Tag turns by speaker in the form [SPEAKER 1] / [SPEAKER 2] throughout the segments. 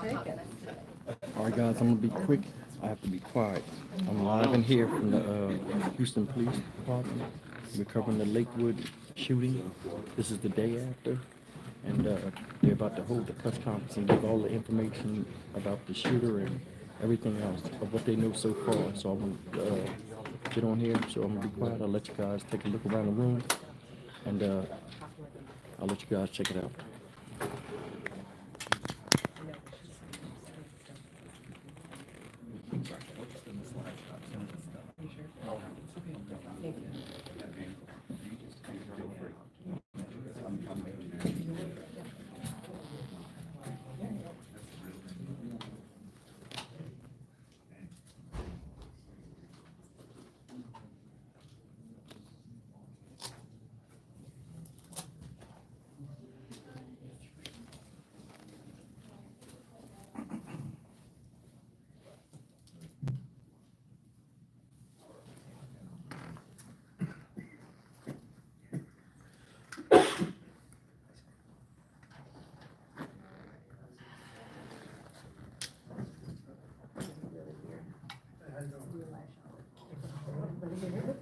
[SPEAKER 1] All right, guys, I'm gonna be quick. I have to be quiet. I'm live in here from the Houston Police Department. We're covering the Lakewood shooting. This is the day after, and they're about to hold the press conference and give all the information about the shooter and everything else of what they know so far. So I'm gonna get on here. So I'm gonna be quiet. I'll let you guys take a look around the room, and I'll let you guys check it out.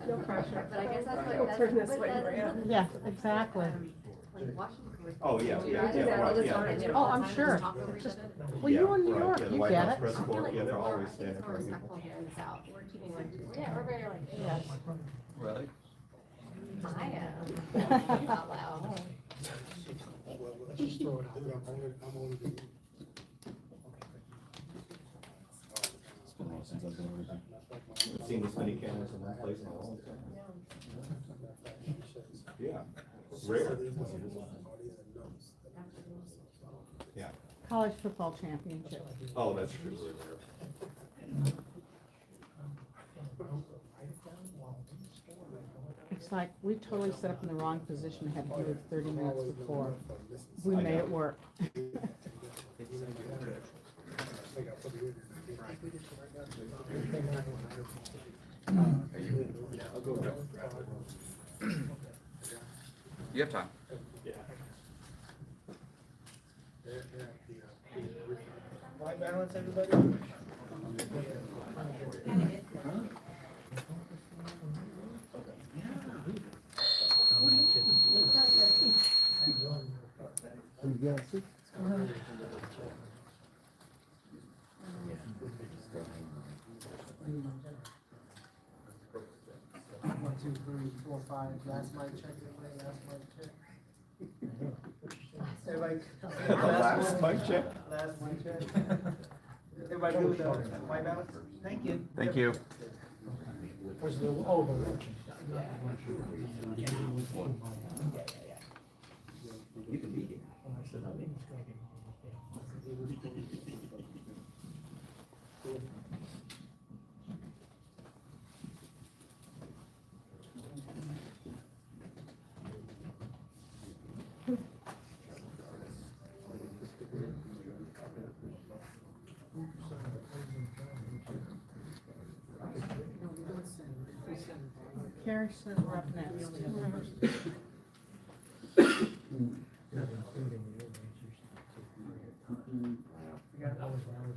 [SPEAKER 2] No pressure.
[SPEAKER 3] But I guess that's
[SPEAKER 2] We'll
[SPEAKER 3] what,
[SPEAKER 2] turn
[SPEAKER 3] that's
[SPEAKER 2] this
[SPEAKER 3] what
[SPEAKER 2] way for you.
[SPEAKER 3] that.
[SPEAKER 4] Yeah, exactly.
[SPEAKER 3] Like Washington was.
[SPEAKER 5] Oh, yeah, yeah,
[SPEAKER 3] I'll
[SPEAKER 5] right,
[SPEAKER 3] just
[SPEAKER 5] yeah.
[SPEAKER 3] start it.
[SPEAKER 4] Oh, I'm sure.
[SPEAKER 3] Talk over each other.
[SPEAKER 4] Well, you in New
[SPEAKER 5] right,
[SPEAKER 4] York,
[SPEAKER 5] yeah, the
[SPEAKER 4] you
[SPEAKER 5] White
[SPEAKER 4] get
[SPEAKER 5] House
[SPEAKER 4] it.
[SPEAKER 5] press
[SPEAKER 3] I feel
[SPEAKER 5] corps,
[SPEAKER 3] like
[SPEAKER 5] yeah, they're
[SPEAKER 3] I
[SPEAKER 5] always
[SPEAKER 3] think
[SPEAKER 5] standing
[SPEAKER 3] it's more
[SPEAKER 5] for
[SPEAKER 3] respectful here in the South. We're keeping like, yeah, we're very like.
[SPEAKER 4] Yes.
[SPEAKER 5] Really?
[SPEAKER 3] I am. Out loud.
[SPEAKER 6] Just throw it out there. I'm only doing.
[SPEAKER 5] It's been a while since I've been over there. I've seen this many cameras in one place in a long time. Yeah, rare. Yeah,
[SPEAKER 4] College football championship.
[SPEAKER 5] oh, that's true.
[SPEAKER 4] It's like, we totally set up in the wrong position, had to do it 30 minutes before. We made it work.
[SPEAKER 7] You have time.
[SPEAKER 6] White balance, everybody? One, two, three, four, five, last mic check, everybody, last mic check. Everybody.
[SPEAKER 5] Last mic check?
[SPEAKER 6] Last mic check. Everybody good with the white balance? Thank you.
[SPEAKER 5] Thank you.
[SPEAKER 6] Where's the, oh,
[SPEAKER 5] You can be here.
[SPEAKER 4] Carrie says we're up next.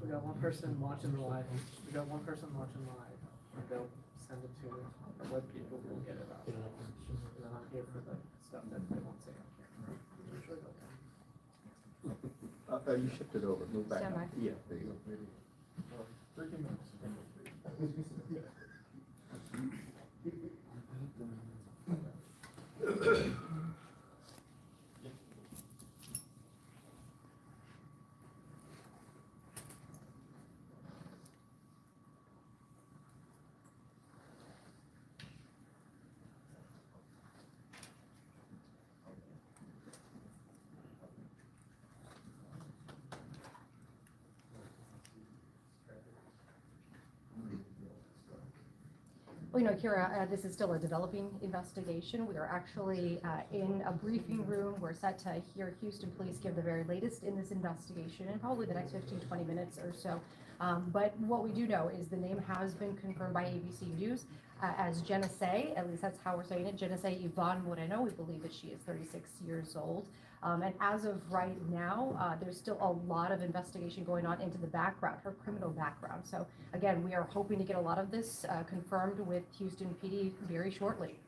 [SPEAKER 6] we got one person watching the live, we got one person watching live, they'll send it to the web people, will get it out. And then I'm here for the stuff that they won't say on camera. Usually they'll come.
[SPEAKER 5] You shipped it over, move back.
[SPEAKER 3] Stand by.
[SPEAKER 5] Yeah, there you go.
[SPEAKER 6] 30 minutes.
[SPEAKER 3] Well, you know, Kira, this is still a developing investigation. We are actually in a briefing room. We're set to hear Houston Police give the very latest in this investigation in probably the next 15, 20 minutes or so. But what we do know is the name has been confirmed by ABC News as Genesee, at least that's how we're saying it, Genesee Yvonne Moreno. We believe that she is 36 years old. And as of right now, there's still a lot of investigation going on into the background, her criminal background. So again, we are hoping to get a lot of this confirmed with Houston PD very shortly.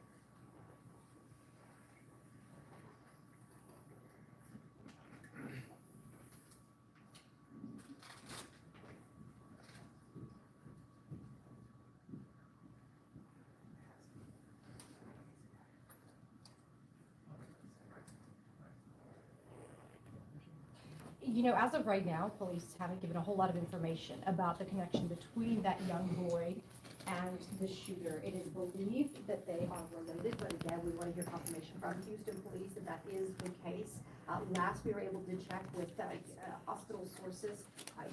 [SPEAKER 3] You know, as of right now, police haven't given a whole lot of information about the connection between that young boy and the shooter. It is believed that they are related, but again, we want to hear confirmation from Houston police that that is the case. Last we were able to check with hospital sources,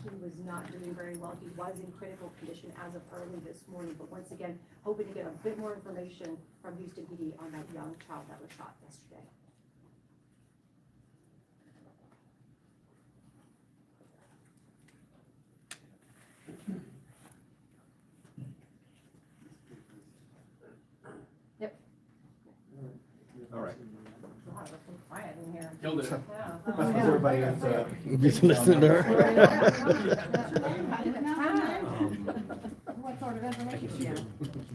[SPEAKER 3] he was not doing very well. He was in critical condition as of early this morning, but once again, hoping to get a bit more information from Houston PD on that young child that was shot yesterday. Yep.
[SPEAKER 5] All right.
[SPEAKER 3] Wow, it's so quiet in here.
[SPEAKER 6] Killed it.
[SPEAKER 5] That's because everybody is,
[SPEAKER 1] Just listen to her.
[SPEAKER 3] What sort of information?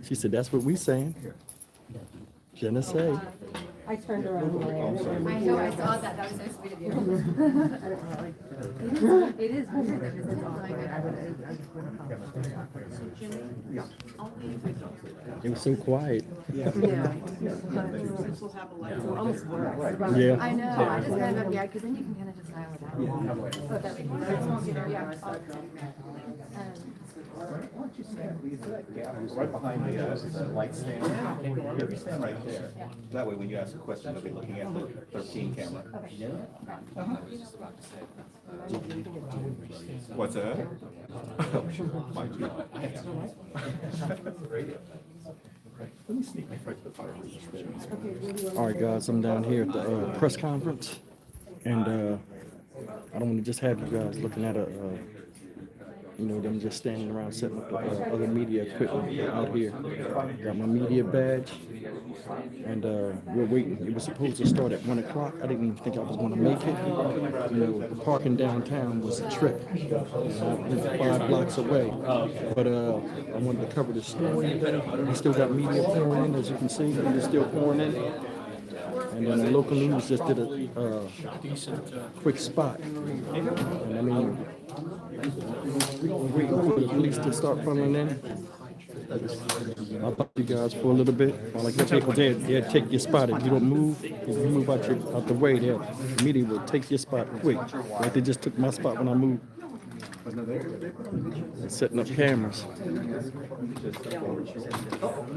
[SPEAKER 1] She said, that's what we saying. Je ne sais.
[SPEAKER 4] I turned around.
[SPEAKER 3] I know, I saw that, that was so sweet of you. It is weird that this is all like
[SPEAKER 1] It was so quiet.
[SPEAKER 3] I
[SPEAKER 1] Yeah.
[SPEAKER 3] know, I just kind of, yeah, because then you can kind of just dial it out. So that's, yeah.
[SPEAKER 5] why don't you stand, please, to that gap, right behind the light stand. Here, you stand right there. That way, when you ask a question, they'll be looking at the 13 camera. What's that? My God. Let me sneak right to the fire.
[SPEAKER 1] All right, guys, I'm down here at the press conference, and I don't want to just have you guys looking at them just standing around setting up the other media equipment out here. Got my media badge, and we're waiting. It was supposed to start at 1 o'clock. I didn't even think I was going to make it. The parking downtown was a trip. It's 5 blocks away. But I wanted to cover the story. We still got media pouring in, as you can see. They're still pouring in. And then the local news just did a quick spot. And I mean, waiting for the police to start funneling in. I'll talk to you guys for a little bit. Like the people there, they'll take your spot. If you don't move, if you move out the way, the media will take your spot quick. Like they just took my spot when I moved. They're setting up cameras.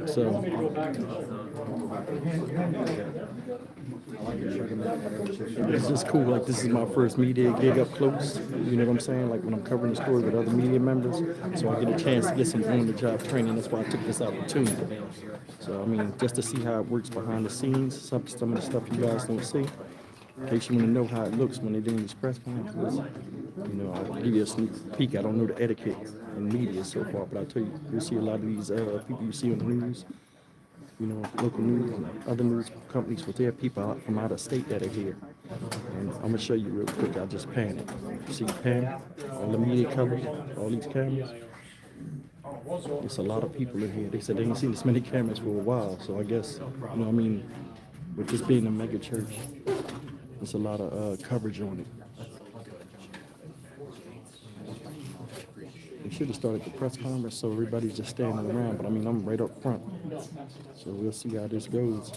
[SPEAKER 1] So it's just cool. Like this is my first media gig up close. You know what I'm saying? Like when I'm covering the story with other media members, so I get a chance to get some on-the-job training. That's why I took this opportunity. So I mean, just to see how it works behind the scenes, some of the stuff you guys don't see. In case you want to know how it looks when they're doing these press conferences, I'll give you a sneak peek. I don't know the etiquette in media so far, but I'll tell you, you'll see a lot of these people you see on the news, local news and other news companies will tell people out from out of state that are here. And I'm going to show you real quick. I'll just pan it. See pan, all the media coverage, all these cameras. There's a lot of people in here. They said they ain't seen this many cameras for a while, so I guess, with this being a mega church, there's a lot of coverage on it. They should have started the press conference so everybody's just standing around, but I mean, I'm right up front. So we'll see how this goes.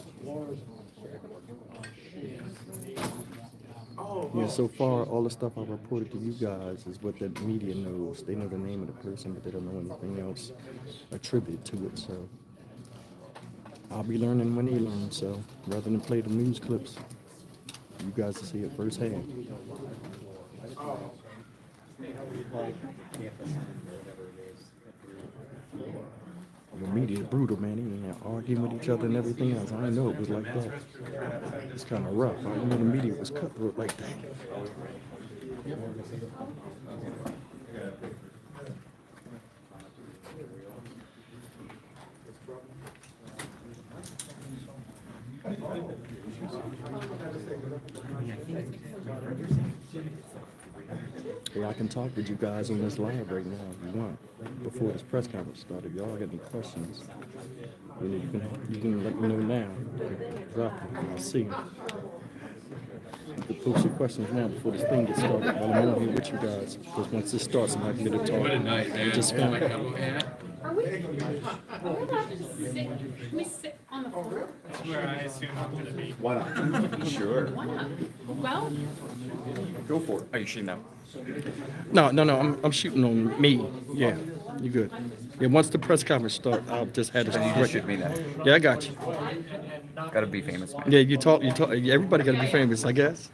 [SPEAKER 1] Yeah, so far, all the stuff I've reported to you guys is what the media knows. They know the name of the person, but they don't know anything else attributed to it, so. I'll be learning when they learn, so rather than play the news clips, you guys will see it firsthand. The media is brutal, man. They arguing with each other and everything else. I didn't know it was like that. It's kind of rough. I didn't know the media was cutthroat like that. Yeah, I can talk with you guys on this live right now if you want. Before this press conference started, if y'all got any questions, you know, you can let me know now. Drop them. I'll see them. You can post your questions now before this thing gets started. While I'm on here with you guys, because once this starts, I'm not gonna get to talk. We just found out.
[SPEAKER 4] Are we allowed to sit, can we sit on the floor?
[SPEAKER 6] Where I assume I'm gonna be.
[SPEAKER 5] Why not? Sure.
[SPEAKER 4] Why not? Well,
[SPEAKER 5] Go for it. Are you shooting now?
[SPEAKER 1] No. I'm shooting on me. Yeah, you good. Yeah, once the press conference starts, I'll just have this
[SPEAKER 5] You just shoot
[SPEAKER 1] record.
[SPEAKER 5] me now.
[SPEAKER 1] Yeah, I got you.
[SPEAKER 5] Gotta be famous.
[SPEAKER 1] Yeah, you talk. Everybody gotta be famous, I guess.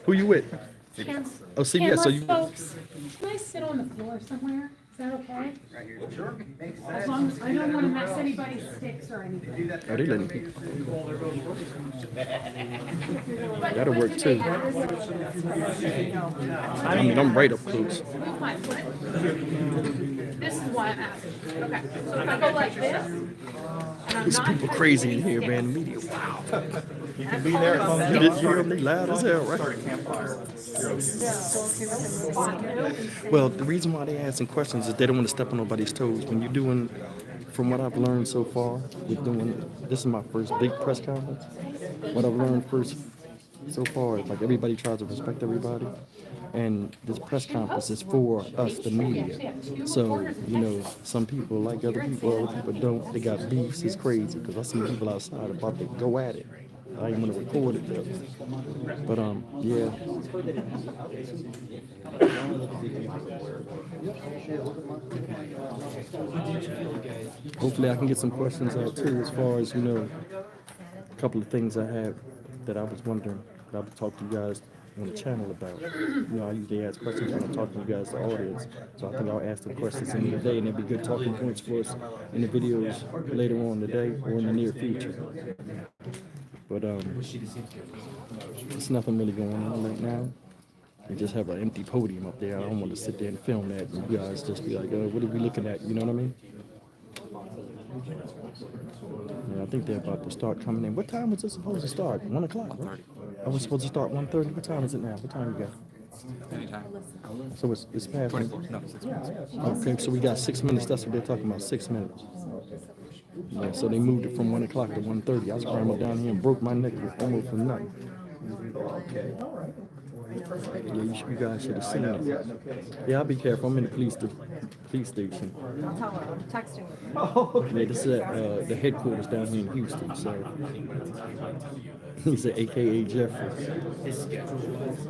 [SPEAKER 1] Who you with? Oh, CBS. So you.
[SPEAKER 4] folks, can I sit on the floor somewhere? Is that okay? As long as I don't want to mess anybody's sticks or anything.
[SPEAKER 1] Oh, they letting people. That'll work too. I mean, I'm right up close.
[SPEAKER 4] This is why I'm asking. Okay, so if I go like this, and I'm
[SPEAKER 1] There's
[SPEAKER 4] not
[SPEAKER 1] people crazy in here, man. The media. Wow.
[SPEAKER 5] You can be there.
[SPEAKER 1] You hear them? They loud as hell, right? Well, the reason why they asking questions is they don't want to step on nobody's toes. When you're doing, from what I've learned so far, with doing, this is my first big press conference. What I've learned first so far is like everybody tries to respect everybody. And this press conference is for us, the media. So, you know, some people like other people don't. They got beefs. It's crazy because I see people outside about to go at it. I ain't gonna record it though. But yeah. Hopefully I can get some questions out too, as far as, you know, a couple of things I have that I was wondering that I would talk to you guys on the channel about. You know, I usually ask questions when I'm talking to you guys, the audience. So I think I'll ask the questions in the day, and it'll be good talking points for us in the videos later on today or in the near future. But there's nothing really going on right now. We just have an empty podium up there. I don't want to sit there and film that. And you guys just be like, what are we looking at? You know what I mean? Yeah, I think they're about to start coming in. What time was it supposed to start? 1 o'clock, right? I was supposed to start 1:30. What time is it now? What time you got?
[SPEAKER 5] Anytime.
[SPEAKER 1] So it's past.
[SPEAKER 5] 24. No, 6 minutes.
[SPEAKER 1] Okay, so we got 6 minutes. That's what they're talking about, 6 minutes. Yeah, so they moved it from 1 o'clock to 1:30. I scrambled down here and broke my neck almost for nothing. Yeah, you guys should have seen it. Yeah, I'll be careful. I'm in the police station.
[SPEAKER 3] I'll tell her, I'm texting.
[SPEAKER 1] Yeah, this is at the headquarters down here in Houston. So he's an AKA Jeffrey.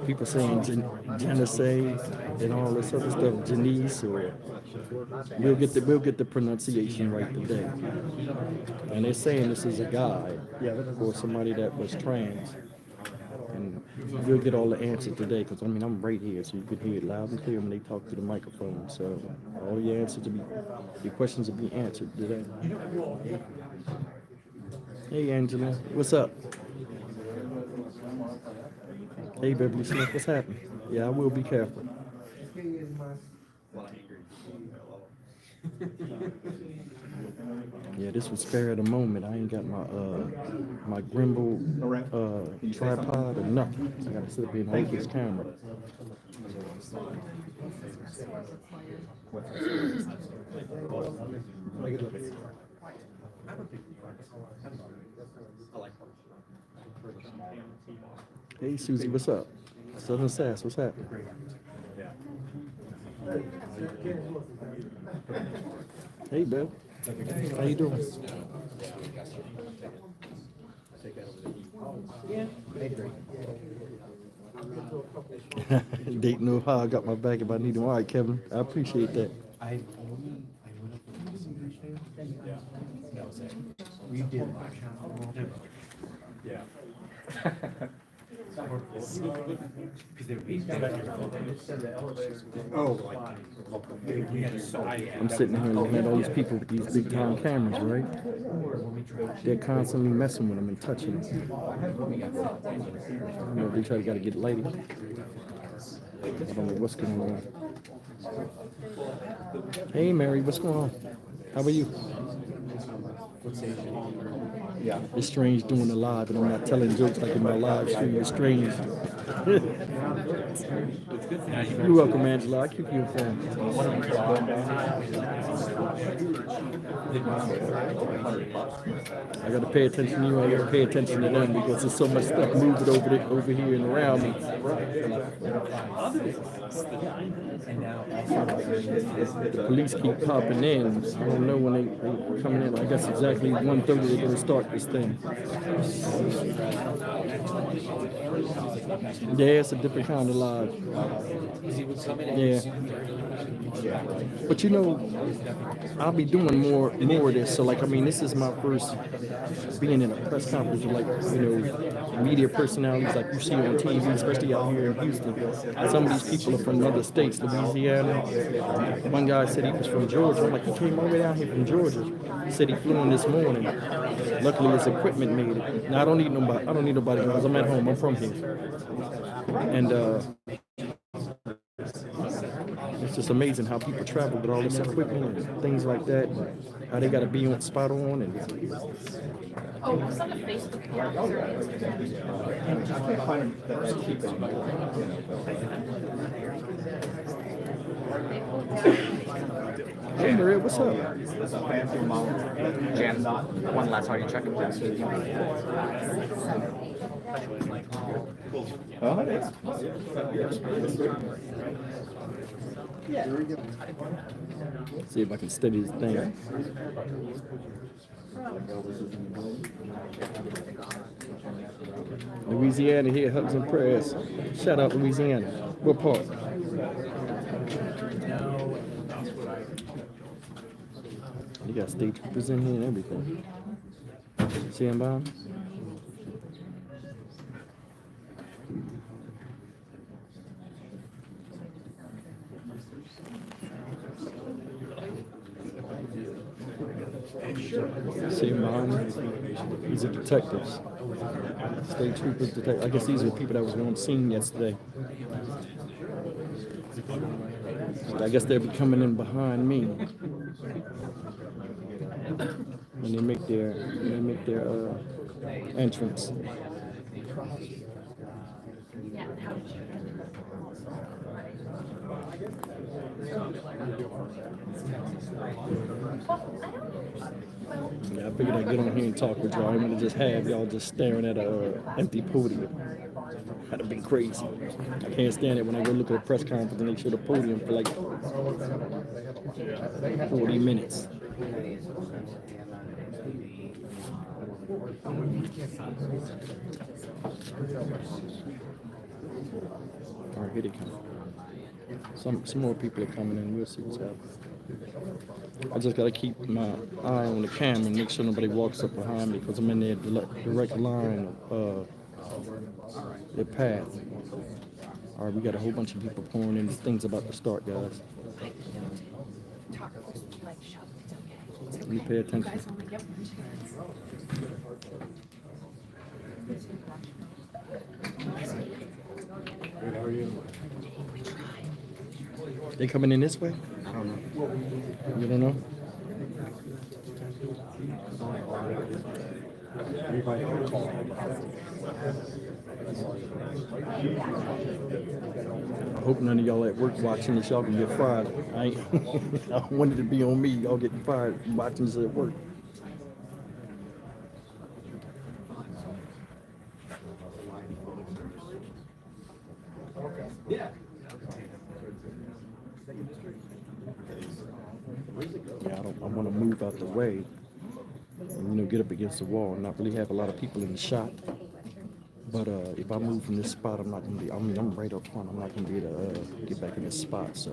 [SPEAKER 1] People saying Genesee and all this other stuff, Janice, or we'll get the pronunciation right today. And they're saying this is a guy or somebody that was trans. And we'll get all the answers today, because I mean I'm right here, so you can hear it loud and clear when they talk to the microphone. So all your answers your questions will be answered today. Hey Angela, what's up? Hey Beverly Smith, what's happening? Yeah, I will be careful. Yeah, this was spare of the moment. I ain't got my gimbal tripod or nothing. I gotta sit up here and hold this camera. Hey Susie, what's up? Southern Sass, what's happening? Hey Bill, how you doing? Date know how I got my back if I need them. All right, Kevin, I appreciate that.
[SPEAKER 2] We did. Yeah.
[SPEAKER 1] I'm sitting here looking at all these people with these big time cameras, right? They're constantly messing with them and touching them. You know, they gotta get lighted. I don't know what's going on. Hey Mary, what's going on? How are you?
[SPEAKER 5] Yeah.
[SPEAKER 1] It's strange doing the live, and I'm not telling jokes like in my live stream. It's strange. You're welcome, Angela. I'll keep you informed. I got to pay attention to you. I got to pay attention to them because there's so much stuff moving over here and around me. The police keep popping in. I don't know when they coming in. I guess exactly 1:30 they're going to start this thing. Yeah, it's a different kind of live. Yeah. But you know, I'll be doing more of this. So like, I mean, this is my first being in a press conference with, like, you know, media personalities like you see on TV, especially out here in Houston. Some of these people are from other states, Louisiana. One guy said he was from Georgia. I'm like, he came all the way down here from Georgia. He said he flew in this morning. Luckily, his equipment made it. Now I don't need nobody because I'm at home. I'm from here. And it's just amazing how people travel with all this equipment and things like that. How they got to be on spot on and.
[SPEAKER 3] Oh, was that a Facebook page or Instagram?
[SPEAKER 5] I can't find that cheap anymore.
[SPEAKER 1] Hey Maria, what's up?
[SPEAKER 5] It's a fancy mount.
[SPEAKER 2] Jan, one last audio check.
[SPEAKER 5] Oh, yeah.
[SPEAKER 1] See if I can steady this thing. Louisiana here, hugs and prayers. Shout out Louisiana. What part? You got state troopers in here and everything. See him, Bob? See him behind me? These are detectives. State troopers, detectives. I guess these are people that was on scene yesterday. But I guess they'll be coming in behind me when they make their entrance. Yeah, I figured I'd get on here and talk with y'all. I'm gonna just have y'all just staring at a empty podium. That'd have been crazy. I can't stand it when I go look at a press conference and they show the podium for like 40 minutes. All right, here they come. Some more people are coming in. We'll see what's happening. I just gotta keep my eye on the camera and make sure nobody walks up behind me because I'm in their direct line of their path. All right, we got a whole bunch of people pouring in. This thing's about to start, guys. You pay attention. How are you? They coming in this way? I don't know. You don't know? I hope none of y'all at work watching this, y'all can get fired. I don't want it to be on me. Y'all getting fired watching this at work. Yeah, I want to move out the way and, get up against the wall and not really have a lot of people in the shot. But if I move from this spot, I'm not going to be, I'm right up front. I'm not going to be able to get back in this spot. So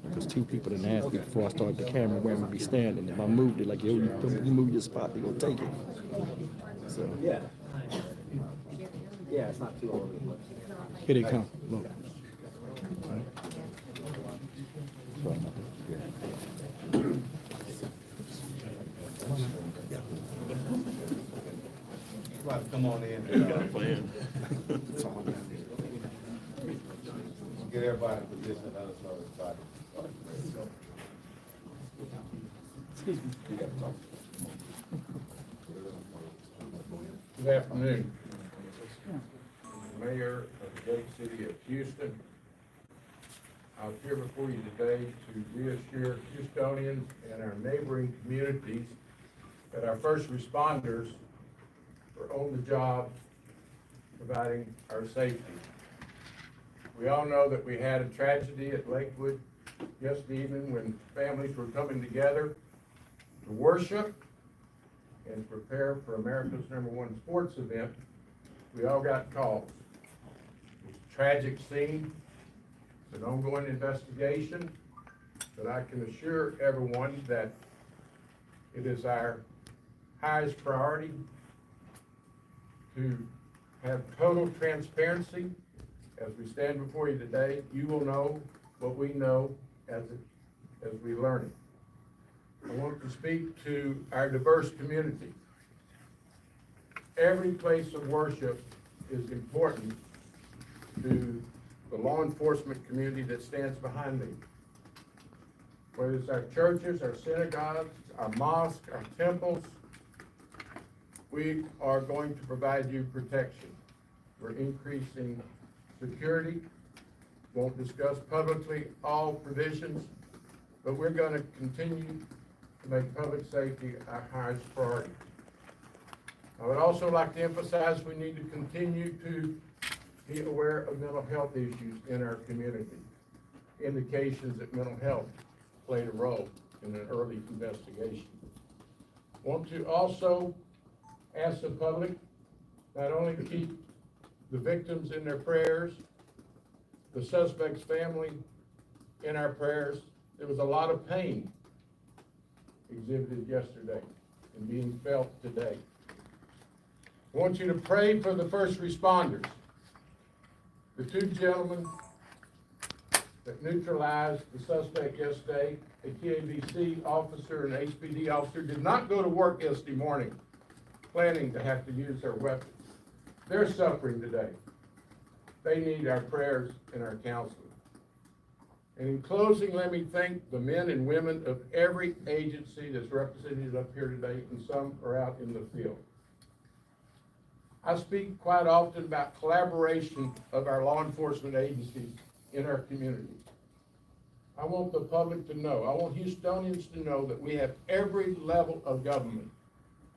[SPEAKER 1] there's two people that asked me before I started the camera where I'm going to be standing. If I moved it, like, yo, you move your spot, they're going to take it. So
[SPEAKER 5] Yeah. Yeah, it's not too old.
[SPEAKER 1] Here they come. Look.
[SPEAKER 7] Come on in. You got a plan. Get everybody in position. Let us know it's starting.
[SPEAKER 8] Good afternoon. Mayor of the great city of Houston. I'm here before you today to reassure Houstonians and our neighboring communities that our first responders are on the job providing our safety. We all know that we had a tragedy at Lakewood yesterday evening when families were coming together to worship and prepare for America's #1 sports event. We all got calls. It's a tragic scene. It's an ongoing investigation, but I can assure everyone that it is our highest priority to have total transparency. As we stand before you today, you will know what we know as we learn it. I want to speak to our diverse community. Every place of worship is important to the law enforcement community that stands behind me. Whether it's our churches, our synagogues, our mosques, our temples, we are going to provide you protection. We're increasing security. Won't discuss publicly all provisions, but we're going to continue to make public safety our highest priority. I would also like to emphasize we need to continue to be aware of mental health issues in our community. Indications that mental health played a role in an early investigation. Want to also ask the public not only to keep the victims in their prayers, the suspect's family in our prayers. There was a lot of pain exhibited yesterday and being felt today. I want you to pray for the first responders. The two gentlemen that neutralized the suspect yesterday, a KABC officer and HPD officer, did not go to work yesterday morning planning to have to use their weapons. They're suffering today. They need our prayers and our counseling. And in closing, let me thank the men and women of every agency that's represented up here today, and some are out in the field. I speak quite often about collaboration of our law enforcement agencies in our community. I want the public to know, I want Houstonians to know that we have every level of government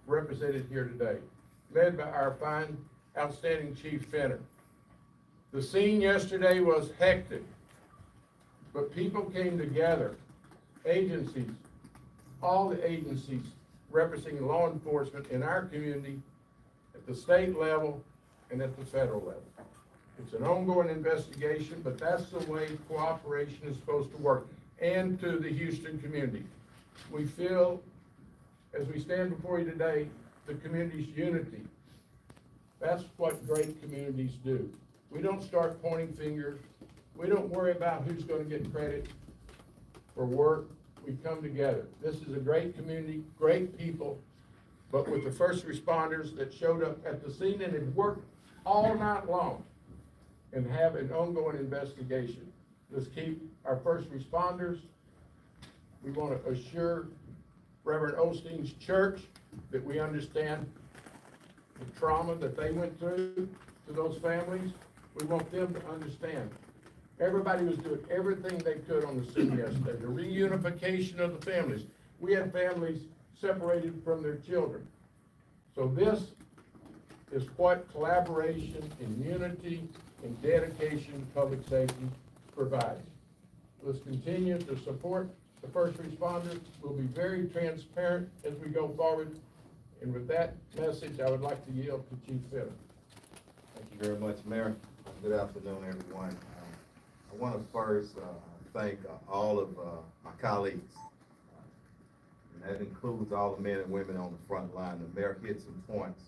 [SPEAKER 8] represented here today, led by our fine, outstanding Chief Fenner. The scene yesterday was hectic, but people came together, agencies, all the agencies representing law enforcement in our community at the state level and at the federal level. It's an ongoing investigation, but that's the way cooperation is supposed to work. And to the Houston community, we feel, as we stand before you today, the community's unity. That's what great communities do. We don't start pointing fingers. We don't worry about who's going to get credit for work. We come together. This is a great community, great people, but with the first responders that showed up at the scene and have worked all night long and have an ongoing investigation. Let's keep our first responders. We want to assure Reverend Osteen's church that we understand the trauma that they went through to those families. We want them to understand. Everybody was doing everything they could on the scene yesterday. The reunification of the families. We had families separated from their children. So this is what collaboration and unity and dedication to public safety provides. Let's continue to support the first responders. We'll be very transparent as we go forward. And with that message, I would like to yield to Chief Fenner.
[SPEAKER 7] Thank you very much, Mayor. Good afternoon, everyone. I want to first thank all of my colleagues. And that includes all the men and women on the front line. The mayor hit some points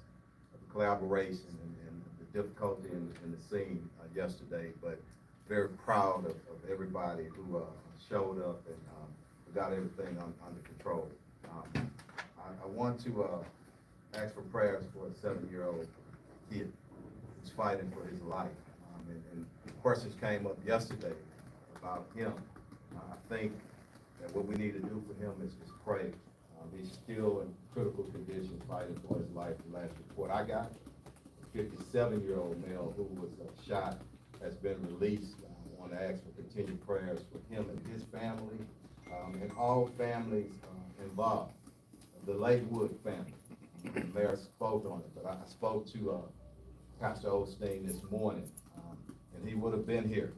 [SPEAKER 7] of collaboration and the difficulty in the scene yesterday, but very proud of everybody who showed up and got everything under control. I want to ask for prayers for a 7-year-old kid who's fighting for his life. And questions came up yesterday about him. I think that what we need to do for him is pray He's still in critical condition, fighting for his life. The last report I got, a 57-year-old male who was shot has been released. I want to ask for continued prayers for him and his family, and all families involved. The Lakewood family, the mayor spoke on it, but I spoke to Pastor Osteen this morning, and he would have been here.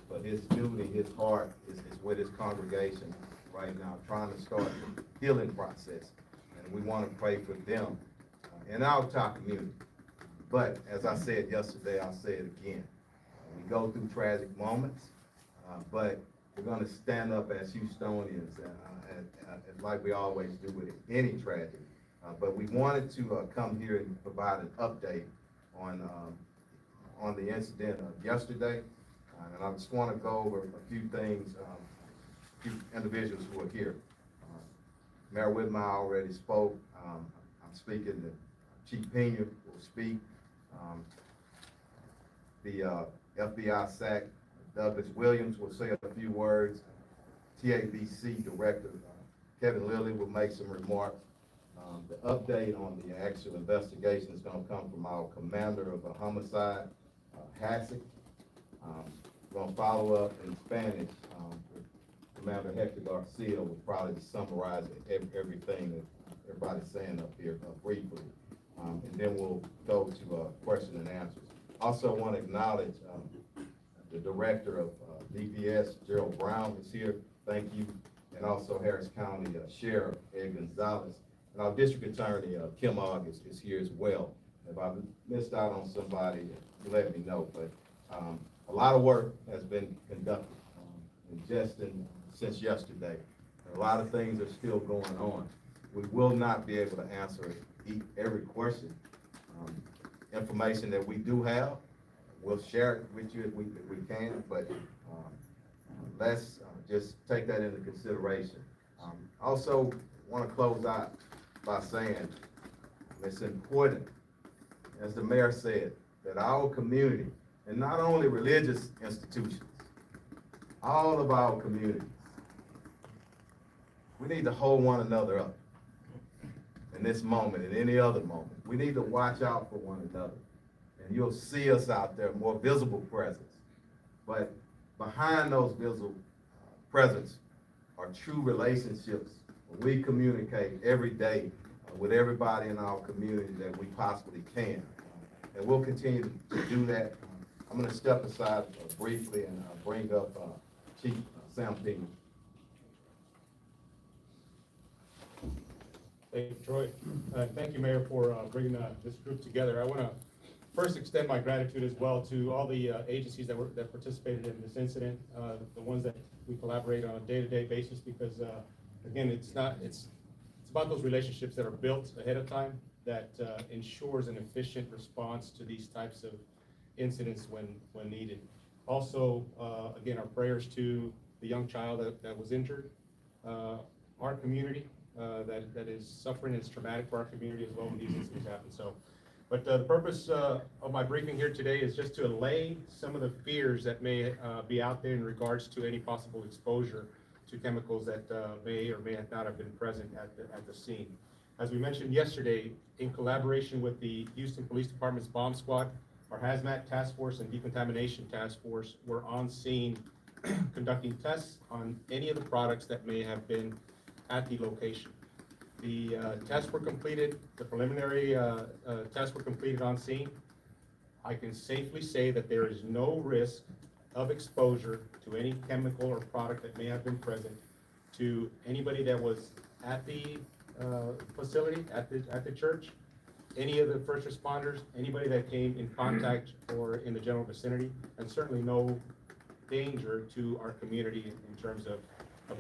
[SPEAKER 7] But his duty, his heart is with his congregation right now, trying to start the healing process. And we want to pray for them in our top community. But as I said yesterday, I'll say it again. We go through tragic moments, but we're going to stand up as Houstonians, like we always do with any tragedy. But we wanted to come here and provide an update on the incident of yesterday. And I just want to go over a few things, a few individuals who are here. Mayor Whitmire already spoke. I'm speaking, the Chief Pena will speak. The FBI SAC, Douglas Williams, will say a few words. TABC Director Kevin Lilly will make some remarks. The update on the actual investigation is going to come from our commander of the homicide, Hassick. We're going to follow up in Spanish. Commander Hector Garcia will probably summarize everything that everybody's saying up here briefly. And then we'll go to question and answers. Also want to acknowledge the director of DPS, Gerald Brown, is here. Thank you. And also Harris County Sheriff Ed Gonzalez. And our district attorney, Kim Ogg, is here as well. If I missed out on somebody, let me know. But a lot of work has been conducted since yesterday. A lot of things are still going on. We will not be able to answer every question. Information that we do have, we'll share it with you if we can, but let's just take that into consideration. Also, want to close out by saying it's important, as the mayor said, that our community, and not only religious institutions, all of our communities, we need to hold one another up in this moment, in any other moment. We need to watch out for one another. And you'll see us out there, more visible presence. But behind those visible presence are true relationships where we communicate every day with everybody in our community that we possibly can. And we'll continue to do that. I'm going to step aside briefly and bring up Chief Sam Pena.
[SPEAKER 9] Thank you, Troy. Thank you, Mayor, for bringing this group together. I want to first extend my gratitude as well to all the agencies that participated in this incident, the ones that we collaborate on a day-to-day basis, because again, it's about those relationships that are built ahead of time that ensures an efficient response to these types of incidents when needed. Also, again, our prayers to the young child that was injured, our community that is suffering. It's traumatic for our community as well when these incidents happen. So, but the purpose of my briefing here today is just to allay some of the fears that may be out there in regards to any possible exposure to chemicals that may or may not have been present at the scene. As we mentioned yesterday, in collaboration with the Houston Police Department's Bomb Squad, our Hazmat Task Force and Decontamination Task Force were on scene conducting tests on any of the products that may have been at the location. The tests were completed, the preliminary tests were completed on scene. I can safely say that there is no risk of exposure to any chemical or product that may have been present to anybody that was at the facility, at the church, any of the first responders, anybody that came in contact or in the general vicinity, and certainly no danger to our community in terms of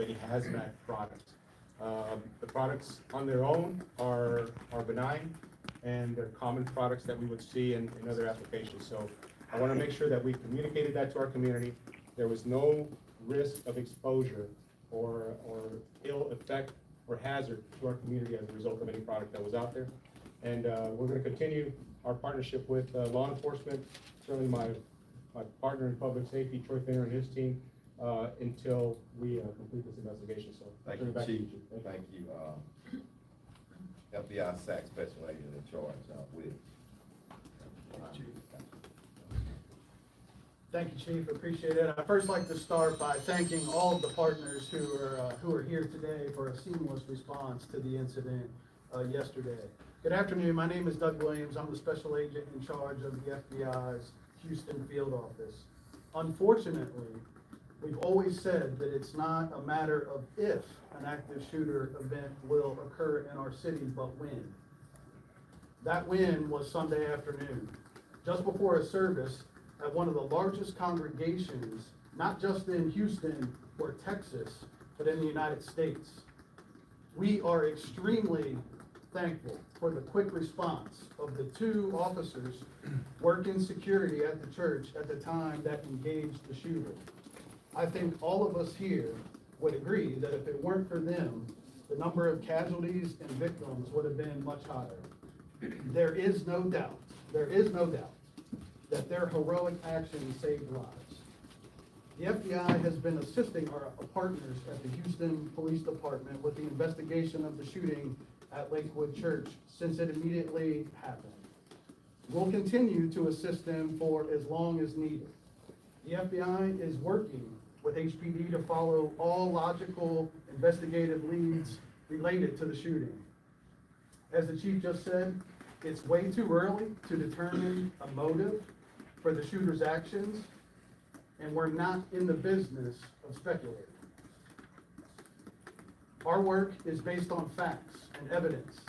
[SPEAKER 9] any hazmat products. The products on their own are benign, and they're common products that we would see in other applications. So I want to make sure that we communicated that to our community. There was no risk of exposure or ill effect or hazard to our community as a result of any product that was out there. And we're going to continue our partnership with law enforcement, certainly my partner in public safety, Troy Finner, and his team, until we complete this investigation. So
[SPEAKER 7] Thank you, Chief. Thank you. FBI SAC Special Agent in charge, with.
[SPEAKER 10] Thank you, Chief. Appreciate it. I'd first like to start by thanking all of the partners who are here today for a seamless response to the incident yesterday. Good afternoon. My name is Doug Williams. I'm the Special Agent in charge of the FBI's Houston Field Office. Unfortunately, we've always said that it's not a matter of if an active shooter event will occur in our city, but when. That when was Sunday afternoon, just before a service at one of the largest congregations, not just in Houston or Texas, but in the United States. We are extremely thankful for the quick response of the two officers working security at the church at the time that engaged the shooter. I think all of us here would agree that if it weren't for them, the number of casualties and victims would have been much higher. There is no doubt that their heroic actions saved lives. The FBI has been assisting our partners at the Houston Police Department with the investigation of the shooting at Lakewood Church since it immediately happened. We'll continue to assist them for as long as needed. The FBI is working with HPD to follow all logical investigative leads related to the shooting. As the chief just said, it's way too early to determine a motive for the shooter's actions, and we're not in the business of speculating. Our work is based on facts and evidence,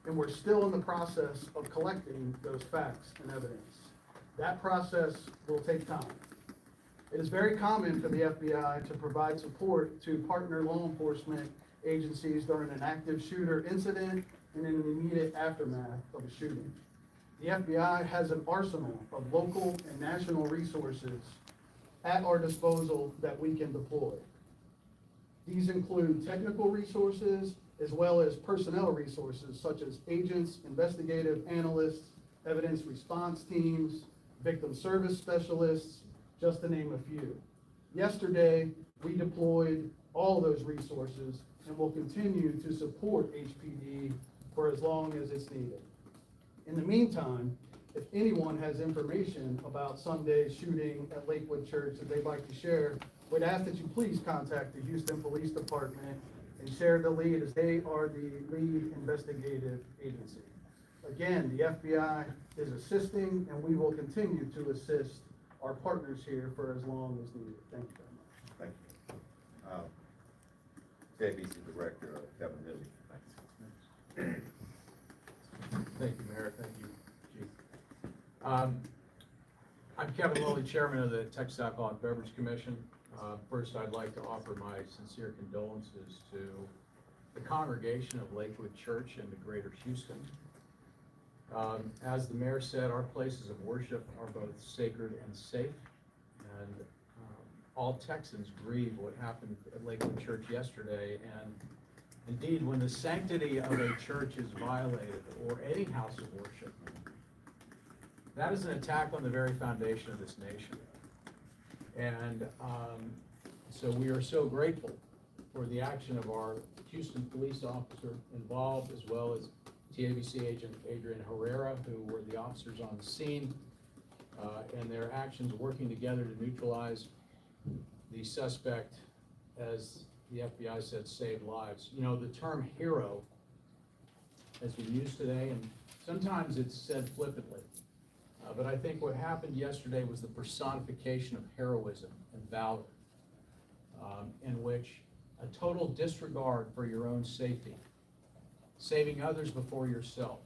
[SPEAKER 10] and we're still in the process of collecting those facts and evidence. That process will take time. It is very common for the FBI to provide support to partner law enforcement agencies during an active shooter incident and in the immediate aftermath of a shooting. The FBI has an arsenal of local and national resources at our disposal that we can deploy. These include technical resources as well as personnel resources such as agents, investigative analysts, evidence response teams, victim service specialists, just to name a few. Yesterday, we deployed all those resources and will continue to support HPD for as long as it's needed. In the meantime, if anyone has information about Sunday's shooting at Lakewood Church that they'd like to share, we'd ask that you please contact the Houston Police Department and share the lead, as they are the lead investigative agency. Again, the FBI is assisting, and we will continue to assist our partners here for as long as needed. Thank you very much.
[SPEAKER 7] Thank you. JBC Director, Kevin Lilly.
[SPEAKER 11] Thank you, Mayor. Thank you, Chief. I'm Kevin Lilly, Chairman of the Texas Alcoholic Beverage Commission. First, I'd like to offer my sincere condolences to the congregation of Lakewood Church in the Greater Houston. As the mayor said, our places of worship are both sacred and safe, and all Texans grieve what happened at Lakewood Church yesterday. And indeed, when the sanctity of a church is violated, or any house of worship, that is an attack on the very foundation of this nation. And so we are so grateful for the action of our Houston police officer involved, as well as TABC agent Adrian Herrera, who were the officers on the scene, and their actions working together to neutralize the suspect, as the FBI said, saved lives. You know, the term hero has been used today, and sometimes it's said flippantly. But I think what happened yesterday was the personification of heroism and valor, in which a total disregard for your own safety, saving others before yourself.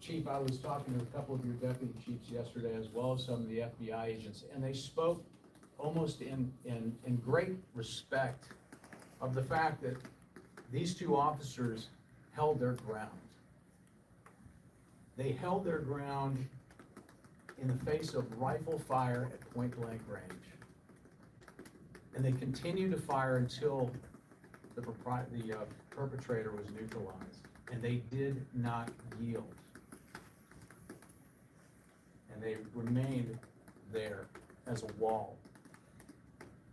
[SPEAKER 11] Chief, I was talking to a couple of your deputy chiefs yesterday, as well as some of the FBI agents, and they spoke almost in great respect of the fact that these two officers held their ground. They held their ground in the face of rifle fire at point blank range. And they continued to fire until the perpetrator was neutralized. And they did not yield. And they remained there as a wall.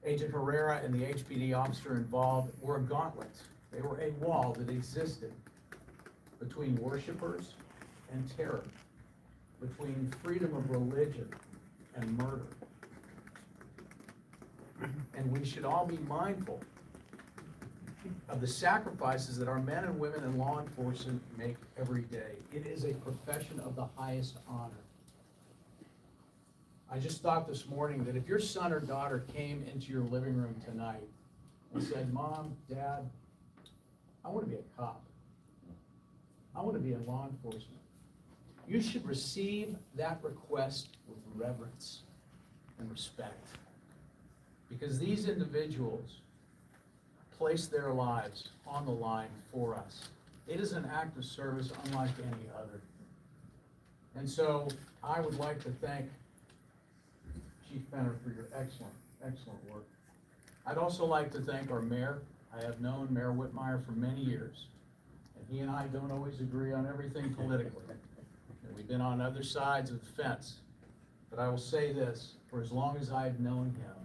[SPEAKER 11] Agent Herrera and the HPD officer involved were a gauntlet They were a wall that existed between worshipers and terror, between freedom of religion and murder. And we should all be mindful of the sacrifices that our men and women in law enforcement make every day. It is a profession of the highest honor. I just thought this morning that if your son or daughter came into your living room tonight and said, Mom, Dad, I want to be a cop. I want to be in law enforcement. You should receive that request with reverence and respect. Because these individuals place their lives on the line for us. It is an act of service unlike any other. And so I would like to thank Chief Fenner for your excellent work. I'd also like to thank our mayor. I have known Mayor Whitmire for many years, and he and I don't always agree on everything politically. And we've been on other sides of the fence. But I will say this, for as long as I've known him,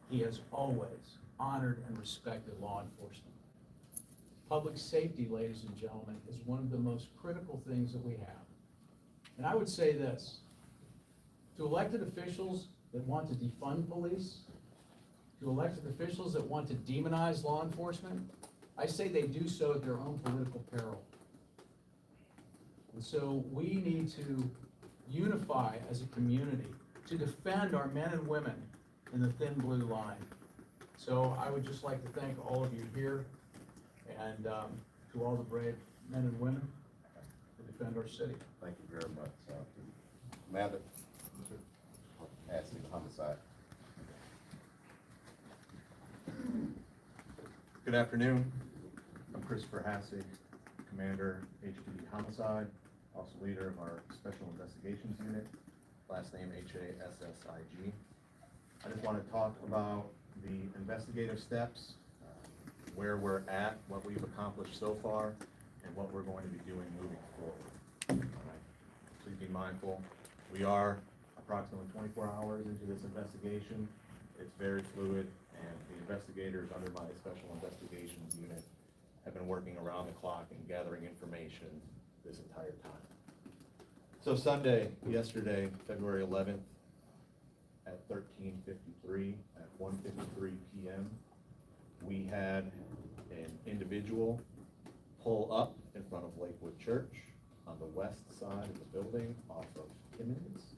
[SPEAKER 11] he has always honored and respected law enforcement. Public safety, ladies and gentlemen, is one of the most critical things that we have. And I would say this, to elected officials that want to defund police, to elected officials that want to demonize law enforcement, I say they do so at their own political peril. And so we need to unify as a community to defend our men and women in the thin blue line. So I would just like to thank all of you here and to all the brave men and women who defend our city.
[SPEAKER 5] Thank you very much. Amanda, Ashley, homicide.
[SPEAKER 12] Good afternoon. I'm Christopher Hassig, Commander, HPD Homicide, also leader of our Special Investigations Unit, last name HASSIG. I just want to talk about the investigative steps, where we're at, what we've accomplished so far, and what we're going to be doing moving forward. All right. Please be mindful. We are approximately 24 hours into this investigation. It's very fluid, and the investigators under my Special Investigations Unit have been working around the clock and gathering information this entire time. So Sunday, yesterday, February 11th, at 13:53, at 1:53 p.m., we had an individual pull up in front of Lakewood Church on the west side of the building off of Timmons.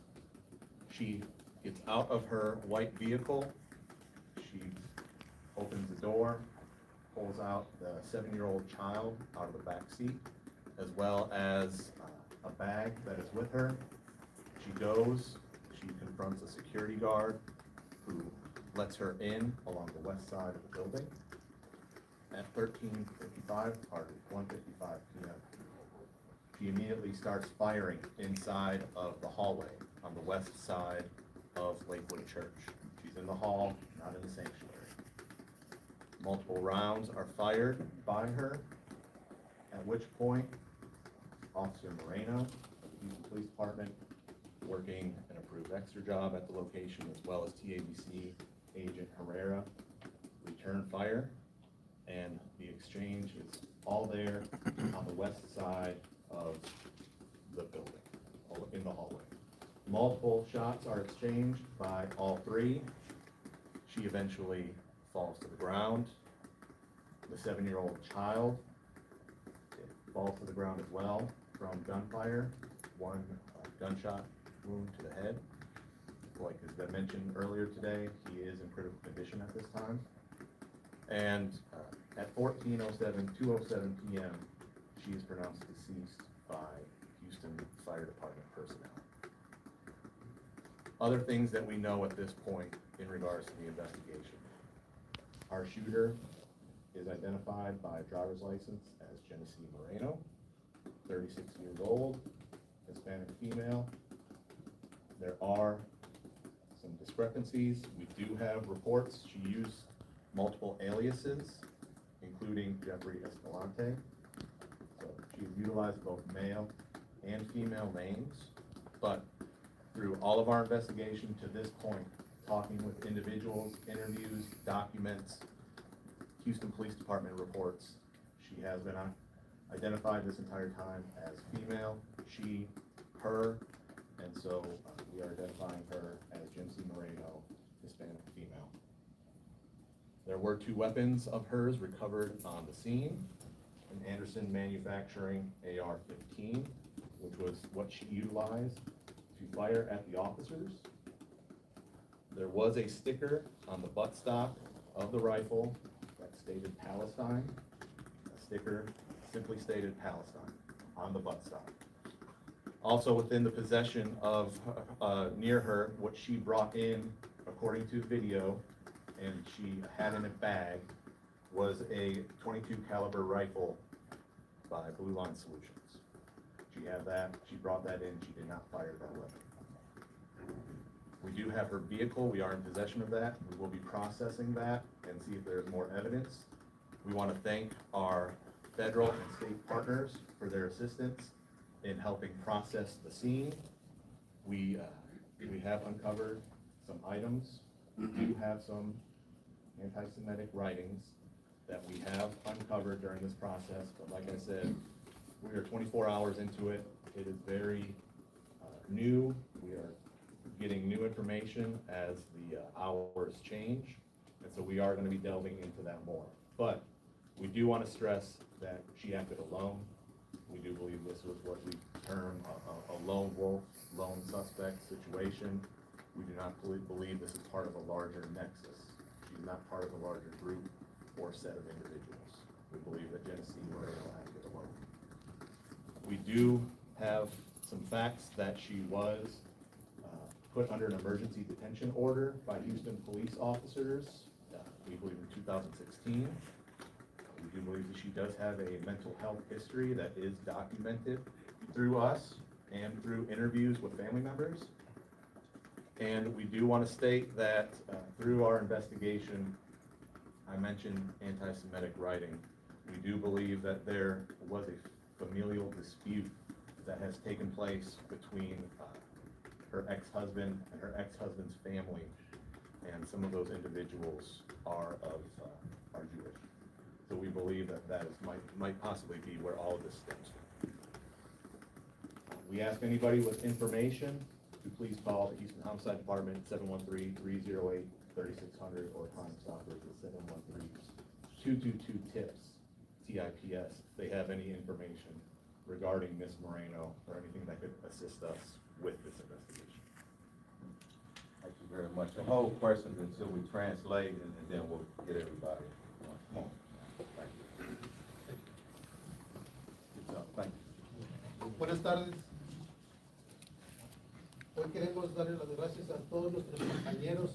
[SPEAKER 12] She gets out of her white vehicle. She opens the door, pulls out the 7-year-old child out of the back seat, as well as a bag that is with her. She goes, she confronts a security guard who lets her in along the west side of the building. At 13:55, or 1:55 p.m., she immediately starts firing inside of the hallway on the west side of Lakewood Church. She's in the hall, not in the sanctuary. Multiple rounds are fired by her, at which point Officer Moreno of the Houston Police Department, working an approved extra job at the location, as well as TABC Agent Herrera, return fire, and the exchange is all there on the west side of the building, in the hallway. Multiple shots are exchanged by all three. She eventually falls to the ground. The 7-year-old child falls to the ground as well from gunfire, one gunshot wound to the head. Like as I mentioned earlier today, he is in critical condition at this time. And at 14:07, 2:07 p.m., she is pronounced deceased by Houston Fire Department personnel. Other things that we know at this point in regards to the investigation. Our shooter is identified by driver's license as Genesee Moreno, 36 years old, Hispanic female. There are some discrepancies. We do have reports. She used multiple aliases, including Jeffrey Escalante. So she's utilized both male and female names, but through all of our investigation to this point, talking with individuals, interviews, documents, Houston Police Department reports, she has been identified this entire time as female, she, her, and so we are identifying her as Jim C. Moreno, Hispanic female. There were 2 weapons of hers recovered on the scene, an Anderson Manufacturing AR-15, which was what she utilized to fire at the officers. There was a sticker on the buttstock of the rifle that stated Palestine. A sticker simply stated Palestine on the buttstock. Also within the possession of, near her, what she brought in, according to video, and she had in a bag, was a .22 caliber rifle by Blue Line Solutions. She had that, she brought that in, she did not fire that weapon. We do have her vehicle, we are in possession of that. We will be processing that and see if there's more evidence. We want to thank our federal and state partners for their assistance in helping process the scene. We have uncovered some items. We do have some anti-Semitic writings that we have uncovered during this process, but like I said, we are 24 hours into it. It is very new. We are getting new information as the hours change, and so we are going to be delving into that more. But we do want to stress that she acted alone. We do believe this was what we term a lone wolf, lone suspect situation. We do not believe this is part of a larger nexus. She's not part of a larger group or set of individuals. We believe that Jen C. Moreno acted alone. We do have some facts that she was put under an emergency detention order by Houston police officers, we believe in 2016. We do believe that she does have a mental health history that is documented through us and through interviews with family members. And we do want to state that through our investigation, I mentioned anti-Semitic writing. We do believe that there was a familial dispute that has taken place between her ex-husband and her ex-husband's family, and some of those individuals are Jewish. So we believe that that might possibly be where all of this stems from. We ask anybody with information to please call the Houston Homicide Department 713-308-3600 or Crime Stoppers at 713-222-TIPS, TIPS. If they have any information regarding Ms. Moreno or anything that could assist us with this investigation.
[SPEAKER 7] Thank you very much. The whole question until we translate and then we'll get everybody. Come on. Thank you. Good job. Thank you.
[SPEAKER 10] Buenas tardes. Hoy queremos darle las gracias a todos nuestros compañeros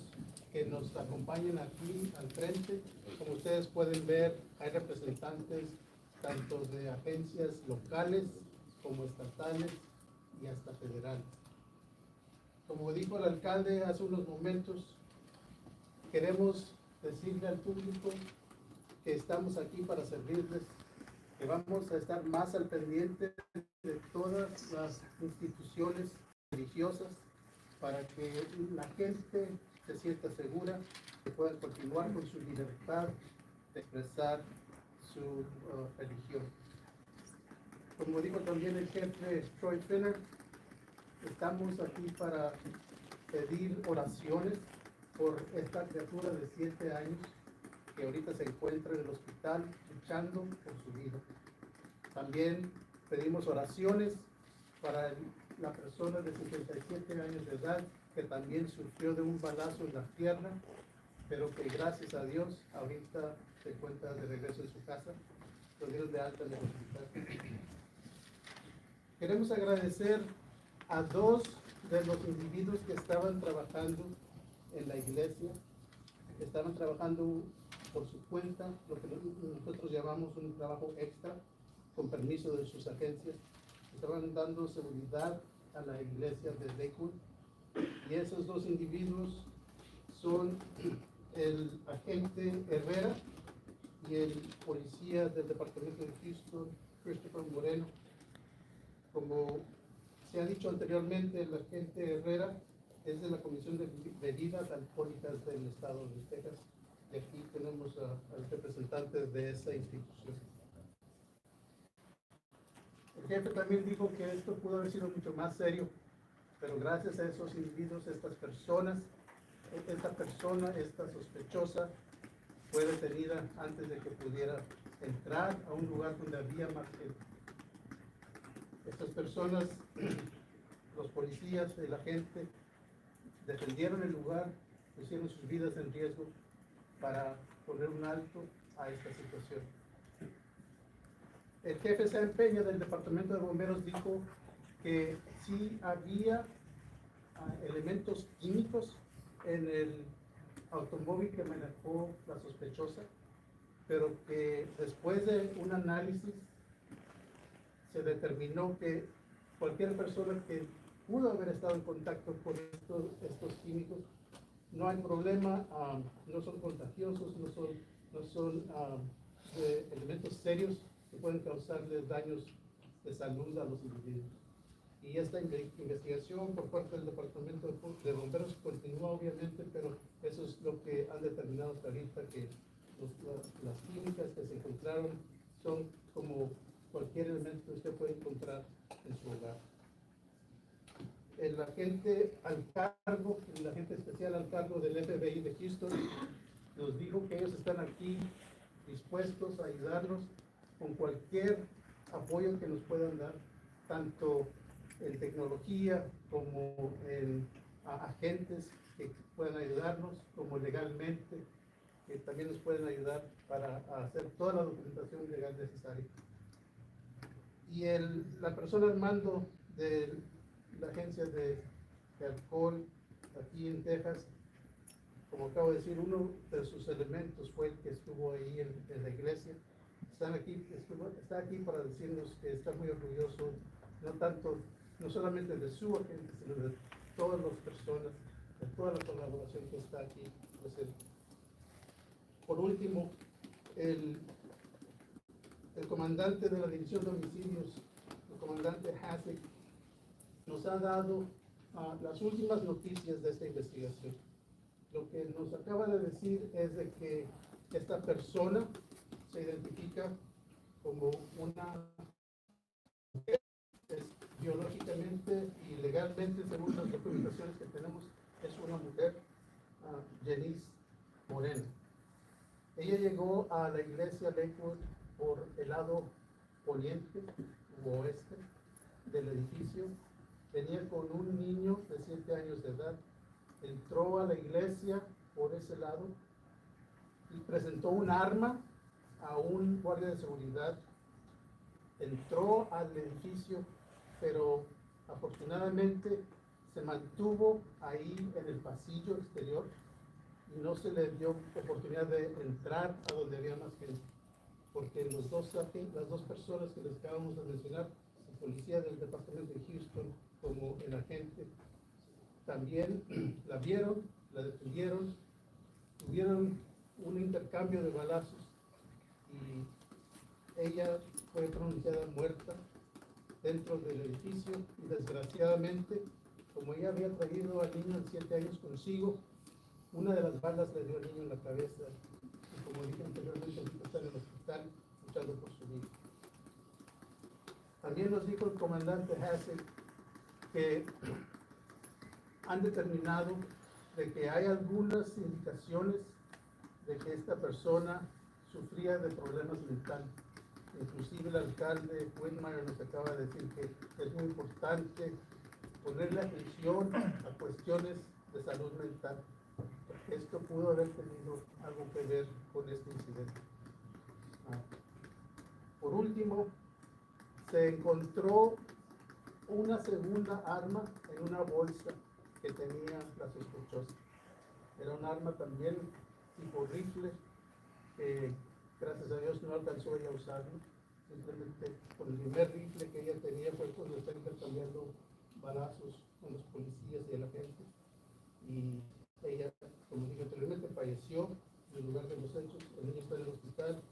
[SPEAKER 10] que nos acompañan aquí al frente. Como ustedes pueden ver, hay representantes tanto de agencias locales como estatales y hasta federales. Como dijo el alcalde hace unos momentos, queremos decirle al público que estamos aquí para servirles, que vamos a estar más al pendiente de todas las instituciones religiosas para que la gente se sienta segura, que pueda continuar con su libertad de expresar su religión. Como dijo también el jefe Troy Finner, estamos aquí para pedir oraciones por esta criatura de 7 años que ahorita se encuentra en el hospital luchando por su vida. También pedimos oraciones para la persona de 67 años de edad que también sufrió de un balazo en la pierna, pero que gracias a Dios ahorita se encuentra de regreso en su casa, lo dieron de alta en el hospital. Queremos agradecer a 2 de los individuos que estaban trabajando en la iglesia, que estaban trabajando por su cuenta, lo que nosotros llamamos un trabajo extra, con permiso de sus agencias. Estaban dando seguridad a la iglesia de Lakewood, y esos 2 individuos son el agente Herrera y el policía del departamento de Houston, Christopher Moreno. Como se ha dicho anteriormente, el agente Herrera es de la Comisión de Bebidas Alcohólicas del estado de Texas. y aquí tenemos al representante de esa institución. El jefe también dijo que esto pudo haber sido mucho más serio, pero gracias a esos individuos, estas personas, esta persona, esta sospechosa, fue detenida antes de que pudiera entrar a un lugar donde había más gente. Estas personas, los policías y la gente, defendieron el lugar, pusieron sus vidas en riesgo para poner un alto a esta situación. El jefe se empeña del Departamento de Bomberos dijo que sí había elementos químicos en el automóvil que manejó la sospechosa, pero que después de un análisis se determinó que cualquier persona que pudo haber estado en contacto con estos químicos, no hay problema, no son contagiosos, no son elementos serios que pueden causarles daños de salud a los individuos. Y esta investigación por parte del Departamento de Bomberos continúa obviamente, pero eso es lo que han determinado hasta ahorita, que las químicas que se encontraron son como cualquier elemento que usted puede encontrar en su hogar. El agente especial al cargo del FBI de Houston nos dijo que ellos están aquí dispuestos a ayudarnos con cualquier apoyo que nos puedan dar, tanto en tecnología como en agentes que puedan ayudarnos, como legalmente, que también nos pueden ayudar para hacer toda la documentación legal necesaria. Y la persona al mando de la agencia de alcohol aquí en Texas, como acabo de decir, uno de sus elementos fue el que estuvo ahí en la iglesia. Está aquí para decirnos que está muy orgulloso, no solamente de su agente, sino de todas las personas, de toda la colaboración que está aquí presente. Por último, el comandante de la División de Homicidios, el comandante Hasek, nos ha dado las últimas noticias de esta investigación. Lo que nos acaba de decir es de que esta persona se identifica como una mujer, biológicamente y legalmente, según las documentaciones que tenemos, es una mujer, Janice Moreno. Ella llegó a la iglesia Lakewood por el lado poniente u oeste del edificio. Venía con un niño de 7 años de edad. Entró a la iglesia por ese lado y presentó un arma a un guardia de seguridad. Entró al edificio, pero afortunadamente se mantuvo ahí en el pasillo exterior y no se le dio oportunidad de entrar a donde había más gente, porque las dos personas que les acabamos de mencionar, el policía del departamento de Houston como el agente, también la vieron, la detuvieron, tuvieron un intercambio de balazos y ella fue pronunciada muerta dentro del edificio y desgraciadamente, como ella había traído al niño de 7 años consigo, una de las balas le dio al niño en la cabeza y como dije anteriormente, ahorita está en el hospital luchando por su vida. También nos dijo el comandante Hasek que han determinado de que hay algunas indicaciones de que esta persona sufría de problemas mentales. Inclusive el alcalde Whitmire nos acaba de decir que es muy importante ponerle atención a cuestiones de salud mental. Esto pudo haber tenido algo que ver con este incidente. Por último, se encontró una segunda arma en una bolsa que tenía la sospechosa. Era un arma también tipo rifle, que gracias a Dios no alcanzó ella a usarlo. Simplemente con el primer rifle que ella tenía fue cuando está intercambiando balazos con los policías y la gente. Y ella, como dije anteriormente, falleció en el lugar de los hechos. El niño está en el hospital.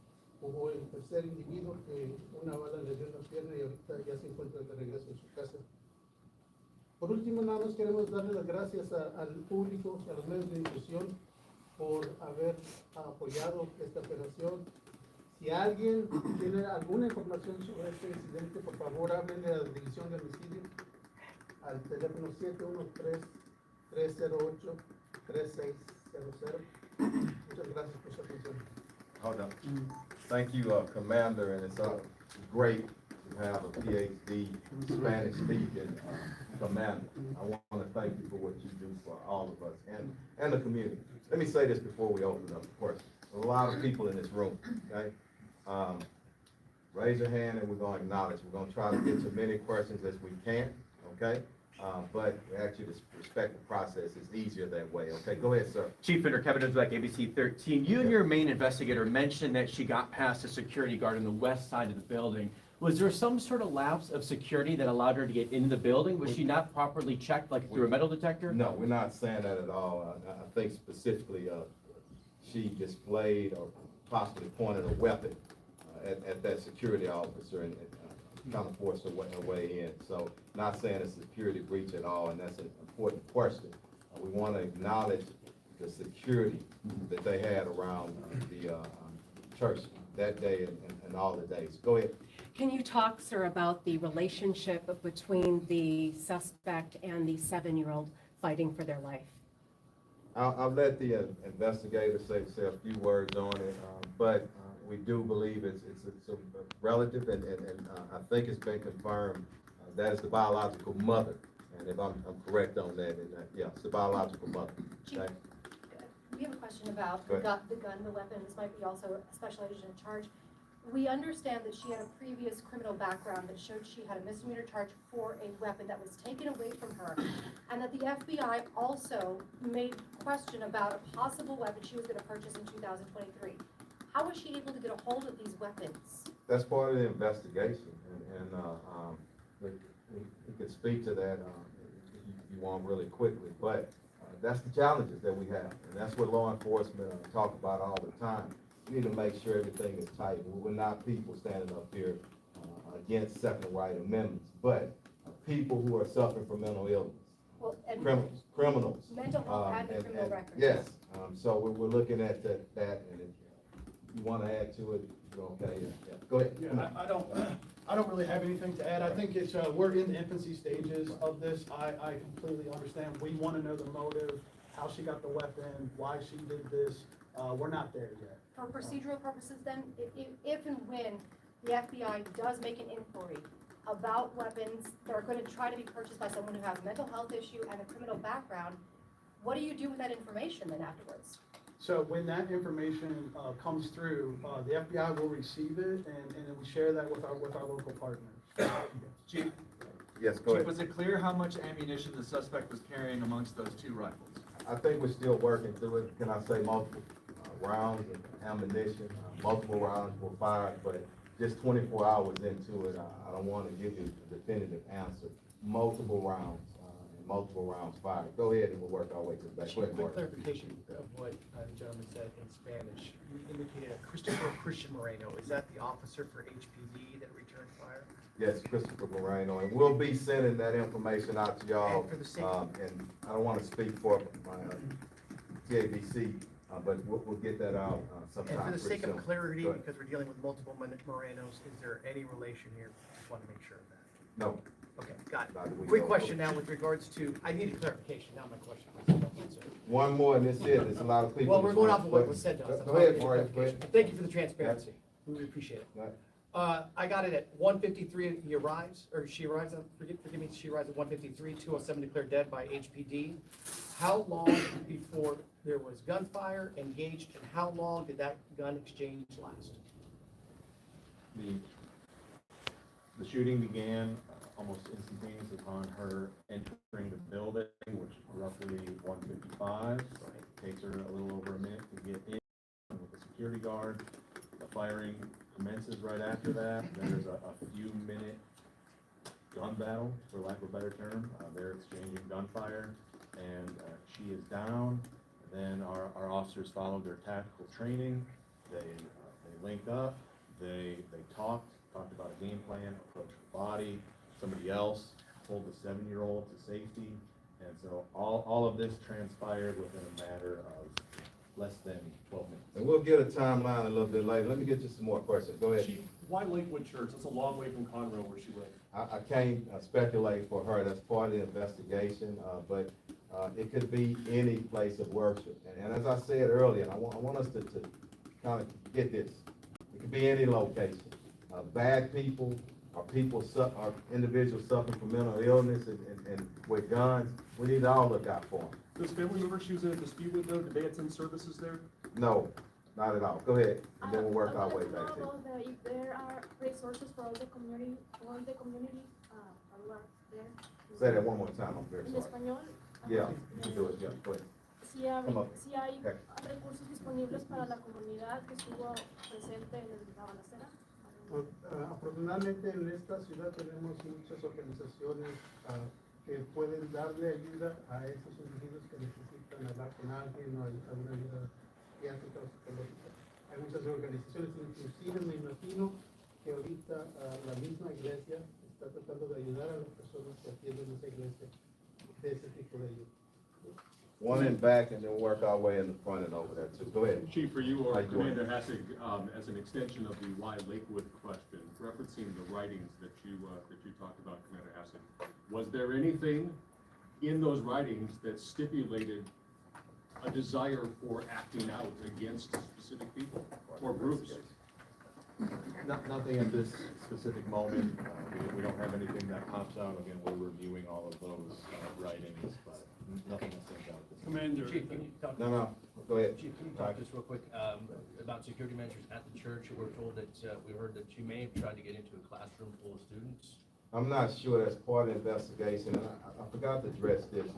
[SPEAKER 10] Hubo el tercer individuo que una bala le dio en la pierna y ahorita ya se encuentra de regreso en su casa. Por último, nada más queremos darle las gracias al público, a los medios de difusión, por haber apoyado esta operación. Si alguien tiene alguna información sobre este incidente, por favor háblenle a la División de Homicidio al teléfono 713-308-3600. Muchas gracias por su atención.
[SPEAKER 7] Hold on. Thank you, Commander, and it's great to have a PhD Spanish speaking commander. I want to thank you for what you do for all of us and the community. Let me say this before we open up, of course. There's a lot of people in this room, okay? Raise your hand and we're going to acknowledge. We're going to try to get to as many questions as we can, okay? But we ask you to respect the process. It's easier that way, okay? Go ahead, sir.
[SPEAKER 2] Chief Fitter Kevin Duzbeck, ABC 13. You and your main investigator mentioned that she got past a security guard on the west side of the building. Was there some sort of lapse of security that allowed her to get into the building? Was she not properly checked, like through a metal detector?
[SPEAKER 7] No, we're not saying that at all. I think specifically she displayed or possibly pointed a weapon at that security officer and kind of forced her way in. So not saying it's a security breach at all, and that's an important question. We want to acknowledge the security that they had around the church that day and all the days. Go ahead.
[SPEAKER 13] Can you talk, sir, about the relationship between the suspect and the 7-year-old fighting for their life?
[SPEAKER 7] I'll let the investigator say a few words on it, but we do believe it's a relative, and I think it's been confirmed that is the biological mother. And if I'm correct on that, yeah, it's the biological mother.
[SPEAKER 3] Chief,
[SPEAKER 7] Okay?
[SPEAKER 3] we have a question about
[SPEAKER 7] Go
[SPEAKER 3] the
[SPEAKER 7] ahead.
[SPEAKER 3] gun, the weapon. This might be also a special agent in charge. We understand that she had a previous criminal background that showed she had a misdemeanor charge for a weapon that was taken away from her, and that the FBI also made question about a possible weapon she was going to purchase in 2023. How was she able to get a hold of these weapons?
[SPEAKER 7] That's part of the investigation, and we can speak to that if you want really quickly, but that's the challenges that we have, and that's what law enforcement talk about all the time. We need to make sure everything is tight. We're not people standing up here against Second Right Amendments, but people who are suffering from mental illness,
[SPEAKER 3] Well, and
[SPEAKER 7] criminals.
[SPEAKER 3] mental health and criminal records.
[SPEAKER 7] Yes, so we're looking at that, and if you want to add to it, okay, yeah. Go ahead.
[SPEAKER 10] Yeah, I don't really have anything to add. I think it's, we're in the infancy stages of this. I completely understand. We want to know the motive, how she got the weapon, why she did this. We're not there yet.
[SPEAKER 3] For procedural purposes then, if and when the FBI does make an inquiry about weapons that are going to try to be purchased by someone who has a mental health issue and a criminal background, what do you do with that information then afterwards?
[SPEAKER 10] So when that information comes through, the FBI will receive it, and then we share that with our local partners.
[SPEAKER 14] Chief,
[SPEAKER 7] Yes, go ahead.
[SPEAKER 14] was it clear how much ammunition the suspect was carrying amongst those 2 rifles?
[SPEAKER 7] I think we're still working through it. Can I say multiple rounds of ammunition? Multiple rounds were fired, but just 24 hours into it, I don't want to give you a definitive answer. Multiple rounds, and multiple rounds fired. Go ahead and we'll work our way to the back. Go ahead,
[SPEAKER 15] Quick
[SPEAKER 7] Mark.
[SPEAKER 15] clarification of what the gentleman said in Spanish. You indicated Christian Moreno. Is that the officer for HPD that returned fire?
[SPEAKER 7] Yes, Christopher Moreno, and we'll be sending that information out to y'all.
[SPEAKER 15] And for the sake
[SPEAKER 7] And I don't want to speak for my TABC, but we'll get that out sometime.
[SPEAKER 15] And for the
[SPEAKER 7] pretty
[SPEAKER 15] sake of
[SPEAKER 7] soon.
[SPEAKER 15] clarity,
[SPEAKER 7] Go ahead.
[SPEAKER 15] because we're dealing with multiple Morenos, is there any relation here? Just want to make sure of that.
[SPEAKER 7] No.
[SPEAKER 15] Okay, got
[SPEAKER 7] Not that we
[SPEAKER 15] it. Quick
[SPEAKER 7] know
[SPEAKER 15] question
[SPEAKER 7] of.
[SPEAKER 15] now with regards to, I need a clarification, now my question.
[SPEAKER 7] One more and that's it. There's a lot of people.
[SPEAKER 15] Well, we're going off of what was said to us.
[SPEAKER 7] Go ahead, Mario. Go ahead.
[SPEAKER 15] Thank you for the transparency. We really appreciate it.
[SPEAKER 7] Right.
[SPEAKER 15] I got it at 1:53, he arrives, or she arrives, forgive me, she arrives at 1:53, 207 declared dead by HPD. How long before there was gunfire engaged, and how long did that gun exchange last?
[SPEAKER 12] The shooting began almost instantaneous upon her entering the building, which is roughly 1:55. Takes her a little over a minute to get in with the security guard. The firing commences right after that. Then there's a few minute gun battle, for lack of a better term. They're exchanging gunfire, and she is down. Then our officers followed their tactical training. They linked up. They talked about a game plan, approached the body. Somebody else pulled the 7-year-old to safety. And so all of this transpired within a matter of less than 12 minutes.
[SPEAKER 7] And we'll get a timeline a little bit later. Let me get you some more questions. Go ahead.
[SPEAKER 16] Chief, why Lakewood Church? That's a long way from Conroe where she lives.
[SPEAKER 7] I can't speculate for her. That's part of the investigation, but it could be any place of worship. And as I said earlier, I want us to kind of get this. It could be any location. Bad people or or individuals suffering from mental illness and with guns, we need to all look out for them.
[SPEAKER 16] Those family members she was in a dispute with, though, did they attend services there?
[SPEAKER 7] No, not at all. Go ahead, and then we'll work our way back to it.
[SPEAKER 17] If there are resources for all the community, there.
[SPEAKER 7] Say that one more time, I'm very
[SPEAKER 17] En
[SPEAKER 7] sorry.
[SPEAKER 17] español.
[SPEAKER 7] Yeah, you can do it, yeah, go ahead. Come up.
[SPEAKER 17] Si hay
[SPEAKER 7] Okay.
[SPEAKER 17] recursos disponibles para la comunidad que estuvo presente en la balacera.
[SPEAKER 10] Afortunadamente en esta ciudad tenemos muchas organizaciones que pueden darle ayuda a esos individuos que necesitan hablar con alguien o alguna ayuda psiquiátrica o psicológica. Hay muchas organizaciones, inclusive me imagino que ahorita la misma iglesia está tratando de ayudar a las personas que atienden esa iglesia de ese tipo de ayuda.
[SPEAKER 7] One in back and then work our way in the front and over there too. Go ahead.
[SPEAKER 16] Chief, for you
[SPEAKER 7] How
[SPEAKER 16] or
[SPEAKER 7] you doing?
[SPEAKER 16] Commander Hassig, as an extension of the why Lakewood question, referencing the writings that you talked about, Commander Hassig, was there anything in those writings that stipulated a desire for acting out against specific people or groups?
[SPEAKER 12] Nothing in this specific moment. We don't have anything that pops out. Again, we're reviewing all of those writings, but nothing that stands out.
[SPEAKER 16] Commander.
[SPEAKER 15] Chief, can you talk?
[SPEAKER 7] No, go ahead.
[SPEAKER 15] Chief, can you talk just real quick about security measures at the church? We're told that, we heard that you may have tried to get into a classroom full of students.
[SPEAKER 7] I'm not sure that's part of the investigation. And I forgot to address this.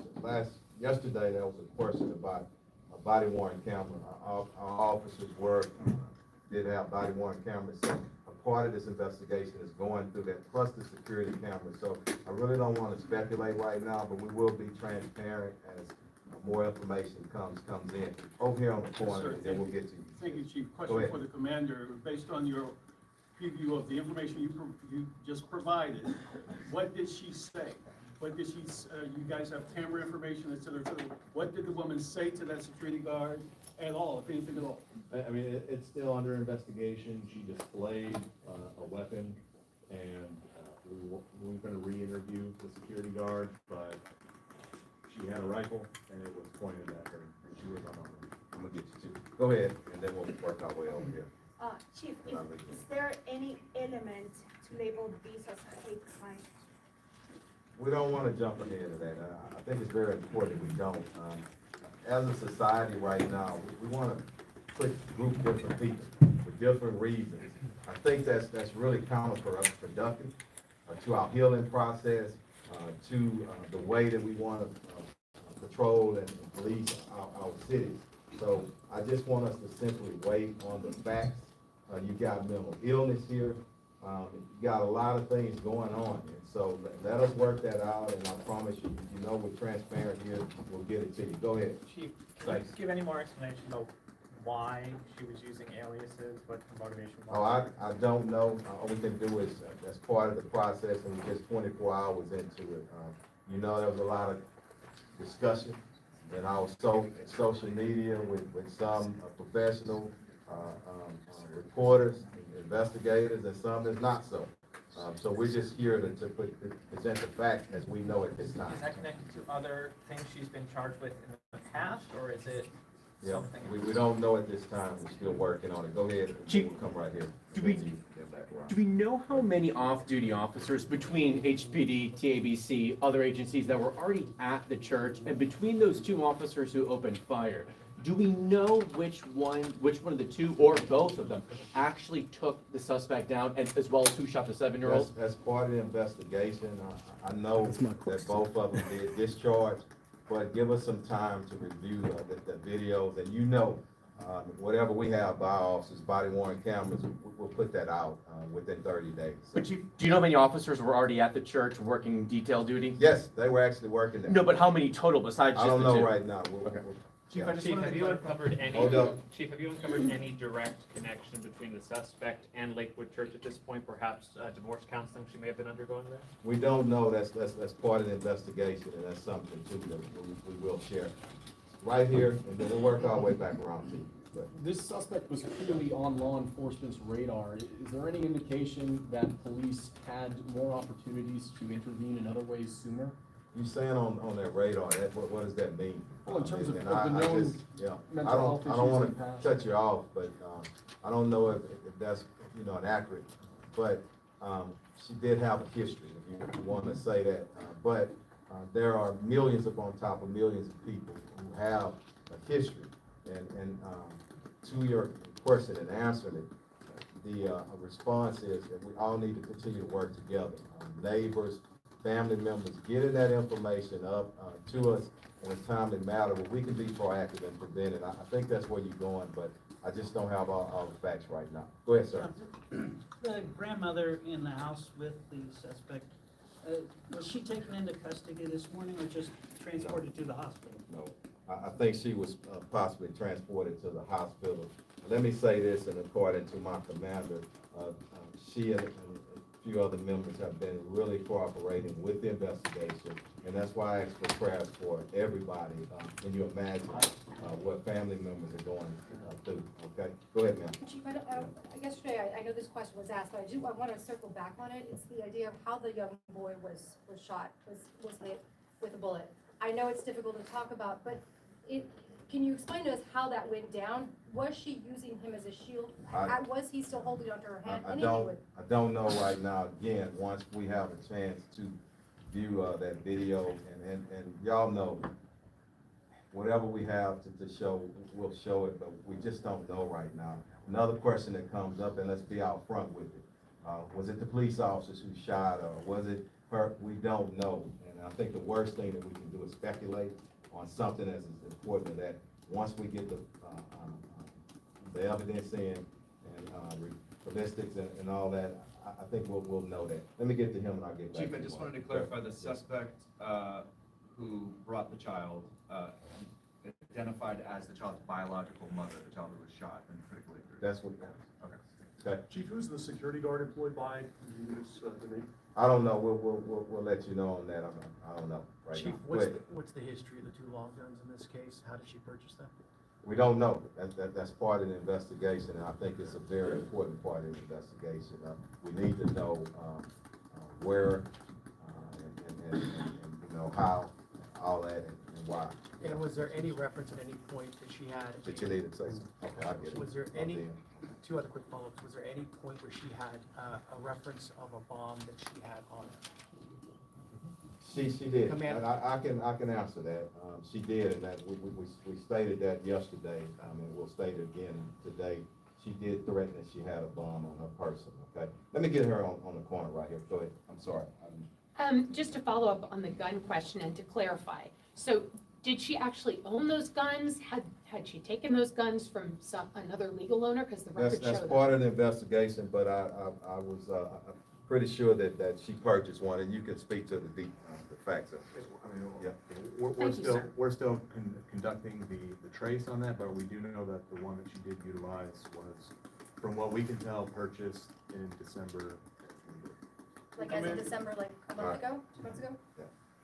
[SPEAKER 7] Yesterday, there was a question about a body worn camera. Our officers did have body worn cameras. So a part of this investigation is going through that, plus the security cameras. So I really don't want to speculate right now, but we will be transparent as more information comes in. Over here on the corner,
[SPEAKER 16] Sir,
[SPEAKER 7] then we'll get to you.
[SPEAKER 16] Thank you, Chief.
[SPEAKER 7] Go
[SPEAKER 16] Question
[SPEAKER 7] ahead.
[SPEAKER 16] for the commander, based on your preview of the information you just provided, what did she say? What did she, you guys have camera information, et cetera, et cetera. What did the woman say to that security guard at all, if anything at all?
[SPEAKER 12] I mean, it's still under investigation. She displayed a weapon, and we're going to re-interview the security guard, but she had a rifle, and it was pointed at her, and she was unarmed.
[SPEAKER 7] I'm gonna get you too. Go ahead, and then we'll work our way over here.
[SPEAKER 17] Chief, is there any element to label these as a hate crime?
[SPEAKER 7] We don't want to jump ahead of that. I think it's very important we don't. As a society right now, we want to group different people for different reasons. I think that's really counterproductive to our healing process, to the way that we want to patrol and police our cities. So I just want us to simply wait on the facts. You got mental illness here. You got a lot of things going on. And so let us work that out, and I promise you, we're transparent here. We'll get it to you. Go ahead.
[SPEAKER 6] Chief, can you give any more explanation about why she was using aliases, what the motivation was?
[SPEAKER 7] Oh, I don't know. All we can do is, that's part of the process, and we're just 24 hours into it. There was a lot of discussion in our social media with some professional reporters, investigators, and some is not so. So we're just here to present the facts as we know at this time.
[SPEAKER 6] Is that connected to other things she's been charged with in the past, or is it
[SPEAKER 7] Yeah,
[SPEAKER 6] something?
[SPEAKER 7] we don't know at this time. We're still working on it. Go ahead.
[SPEAKER 2] Chief,
[SPEAKER 7] We'll come right here.
[SPEAKER 2] Do we know how many off-duty officers between HPD, TABC, other agencies that were already at the church, and between those two officers who opened fire, do we know which one of the two or both of them actually took the suspect down, and as well as who shot the 7-year-old?
[SPEAKER 7] As part of the investigation, I know that both of them did discharge, but give us some time to review the videos, and whatever we have by our officers, body worn cameras, we'll put that out within 30 days.
[SPEAKER 2] But do you know how many officers were already at the church working detail duty?
[SPEAKER 7] Yes, they were actually working there.
[SPEAKER 2] No, but how many total besides just
[SPEAKER 7] I
[SPEAKER 2] the
[SPEAKER 7] don't know
[SPEAKER 2] two?
[SPEAKER 7] right now.
[SPEAKER 6] Chief, have you uncovered any direct connection between the suspect and Lakewood Church at this point? Perhaps divorce counseling she may have been undergoing there?
[SPEAKER 7] We don't know. That's part of the investigation, and that's something too that we will share. right here, and then we'll work our way back around to you. But
[SPEAKER 18] This suspect was clearly on law enforcement's radar. Is there any indication that police had more opportunities to intervene in other ways sooner?
[SPEAKER 7] you saying on that radar, what does that mean?
[SPEAKER 18] Well, in terms of
[SPEAKER 7] And
[SPEAKER 18] the
[SPEAKER 7] I
[SPEAKER 18] known
[SPEAKER 7] just, yeah,
[SPEAKER 18] mental health
[SPEAKER 7] I don't
[SPEAKER 18] issues in
[SPEAKER 7] wanna
[SPEAKER 18] the past.
[SPEAKER 7] cut you off, but, I don't know if that's, inaccurate. But, she did have a history, if you wanna say that. But, there are millions upon top of millions of people who have a history. And to your question and answering it, the response is that we all need to continue to work together. Neighbors, family members, getting that information up to us in a timely manner where we can be proactive and prevent it. I think that's where you're going, but I just don't have all the facts right now. Go ahead, sir.
[SPEAKER 19] The grandmother in the house with the suspect, was she taken into custody this morning or just transported to the hospital?
[SPEAKER 7] No, I think she was possibly transported to the hospital. Let me say this, and according to my commander, she and a few other members have been really cooperating with the investigation, and that's why I asked for prayers for everybody. Can you imagine what family members are going through? Okay, go ahead, ma'am.
[SPEAKER 3] Chief, yesterday, I know this question was asked, but I want to circle back on it. It's the idea of how the young boy was shot, was hit with a bullet. I know it's difficult to talk about, but can you explain to us how that went down? Was she using him as a shield? Was he still holding onto her hand?
[SPEAKER 7] I don't know right now. Again, once we have a chance to view that video, and y'all know, whatever we have to show, we'll show it, but we just don't know right now. Another question that comes up, and let's be out front with it. Was it the police officers who shot her, or was it her? We don't know. And I think the worst thing that we can do is speculate on something as important as that. Once we get the evidence in, and ballistics and all that, I think we'll know that. Let me get to him and I'll get back to you.
[SPEAKER 14] Chief, I just wanted to clarify, the suspect who brought the child identified as the child's biological mother, the child who was shot and critically injured.
[SPEAKER 7] That's what. Okay.
[SPEAKER 18] Chief, who's the security guard employed by?
[SPEAKER 7] I don't know. We'll let you know on that. I don't know right
[SPEAKER 15] Chief,
[SPEAKER 7] now.
[SPEAKER 15] what's the history of the two long guns in this case? How did she purchase them?
[SPEAKER 7] We don't know. That's part of the investigation, and I think it's a very important part of the investigation. We need to know where and you know how, all that, and why.
[SPEAKER 15] And was there any reference at any point that she had?
[SPEAKER 7] That you need to say something? Okay, I get it.
[SPEAKER 15] Was there any, two other quick follow-ups, was there any point where she had a reference of a bomb that she had on her?
[SPEAKER 7] She did,
[SPEAKER 15] Commander.
[SPEAKER 7] and I can answer that. She did, and that we stated that yesterday, and we'll state it again today. She did threaten that she had a bomb on her person, okay? Let me get her on the corner right here. Go ahead. I'm sorry.
[SPEAKER 4] Just to follow up on the gun question and to clarify, so did she actually own those guns? Had she taken those guns from another legal owner? Because the record
[SPEAKER 7] That's
[SPEAKER 4] showed
[SPEAKER 7] part of the investigation, but I was pretty sure that she purchased one, and you can speak to the facts of it.
[SPEAKER 12] Yeah, we're still conducting the trace on that, but we do know that the one that she did utilize was, from what we can tell, purchased in December.
[SPEAKER 3] Like as of December, like a month ago, 2 months ago?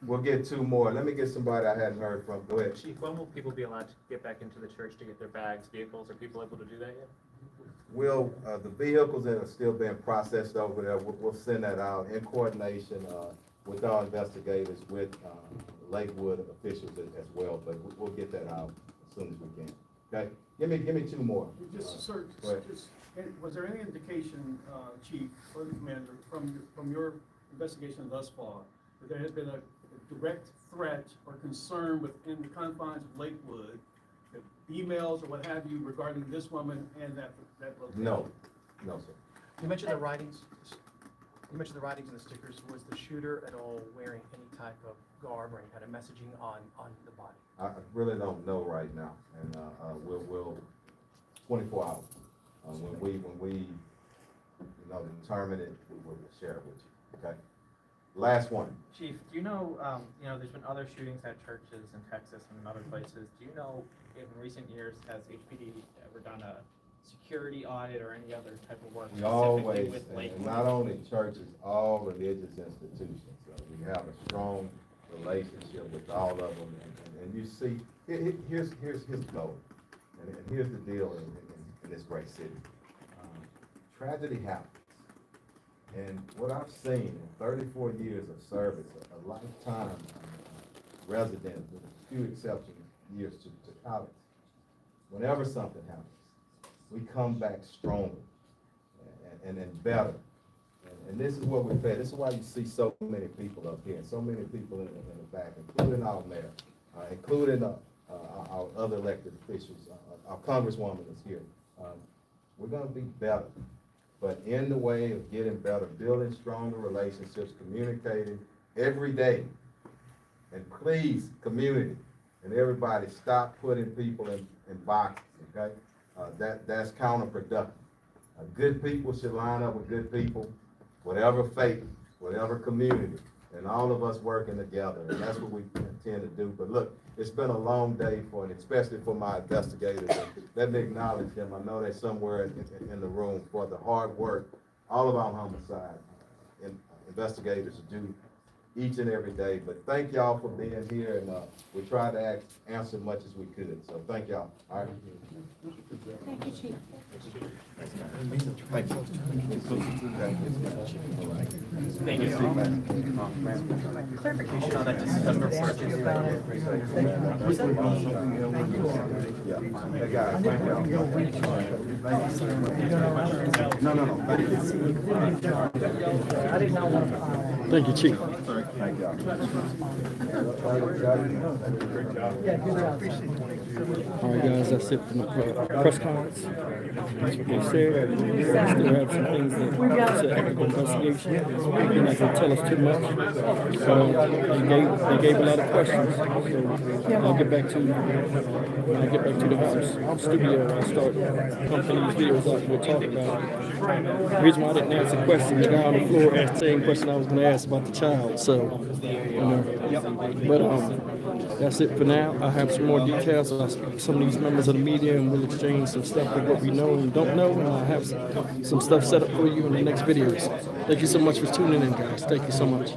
[SPEAKER 7] We'll get two more. Let me get somebody I hadn't heard from. Go ahead.
[SPEAKER 6] Chief, when will people be allowed to get back into the church to get their bags, vehicles? Are people able to do that yet?
[SPEAKER 7] Will, the vehicles that are still being processed over there, we'll send that out in coordination with our investigators, with Lakewood officials as well, but we'll get that out as soon as we can. Okay? Give me two more.
[SPEAKER 20] Just, sir,
[SPEAKER 7] go ahead.
[SPEAKER 20] was there any indication, Chief or the Commander, from your investigation thus far, that there has been a direct threat or concern within the confines of Lakewood, emails or what have you regarding this woman and that location?
[SPEAKER 7] No, sir.
[SPEAKER 15] You mentioned the writings. You mentioned the writings and the stickers. Was the shooter at all wearing any type of garb or any kind of messaging on the body?
[SPEAKER 7] I really don't know right now, and we'll 24 hours. When we determine it, we'll share it with you. Okay. Last one.
[SPEAKER 6] Chief, do you know, there's been other shootings at churches in Texas and in other places. Do you know if in recent years has HPD ever done a security audit or any other type of work?
[SPEAKER 7] We
[SPEAKER 6] specifically
[SPEAKER 7] always,
[SPEAKER 6] with
[SPEAKER 7] and
[SPEAKER 6] Lakewood?
[SPEAKER 7] not only churches, all religious institutions. We have a strong relationship with all of them, and you see, here's his goal, and here's the deal in this great city. Tragedy happens, and what I've seen in 34 years of service, a lifetime resident with a few exceptions, years to college, whenever something happens, we come back stronger and then better. And this is what we've had. This is why you see so many people up here, and so many people in the back, including our mayor, including our other elected officials. Our congresswoman is here. We're gonna be better, but in the way of getting better, building stronger relationships, communicating every day. And please, community and everybody, stop putting people in boxes, okay? That's counterproductive. Good people should line up with good people, whatever faith, whatever community, and all of us working together, and that's what we intend to do. But look, it's been a long day especially for my investigators. And let me acknowledge them. I know they're somewhere in the room for the hard work all of our homicide investigators do each and every day. But thank y'all for being here, and we tried to answer as much as we could. So thank y'all. All right.
[SPEAKER 4] Thank you, Chief.
[SPEAKER 7] Thank you.
[SPEAKER 2] Thank you. Clarification on that December purchase.
[SPEAKER 7] Hey guys, thank y'all. No.
[SPEAKER 1] Thank you, Chief.
[SPEAKER 7] Thank y'all.
[SPEAKER 1] All right, guys, that's it from the press conference. That's what they said. We still have some things that it's an active investigation. They're not gonna tell us too much. So they gave a lot of questions. So I'll get back to when I get back to the house studio. I'll start pumping these videos out we're talking about. The reason why I didn't answer the question, the guy on the floor asked the same question I was gonna ask about the child. So, you know, but that's it for now. I have some more details. I'll speak to some of these members of the media, and we'll exchange some stuff of what we know and don't know. And I'll have some stuff set up for you in the next videos. Thank you so much for tuning in, guys. Thank you so much.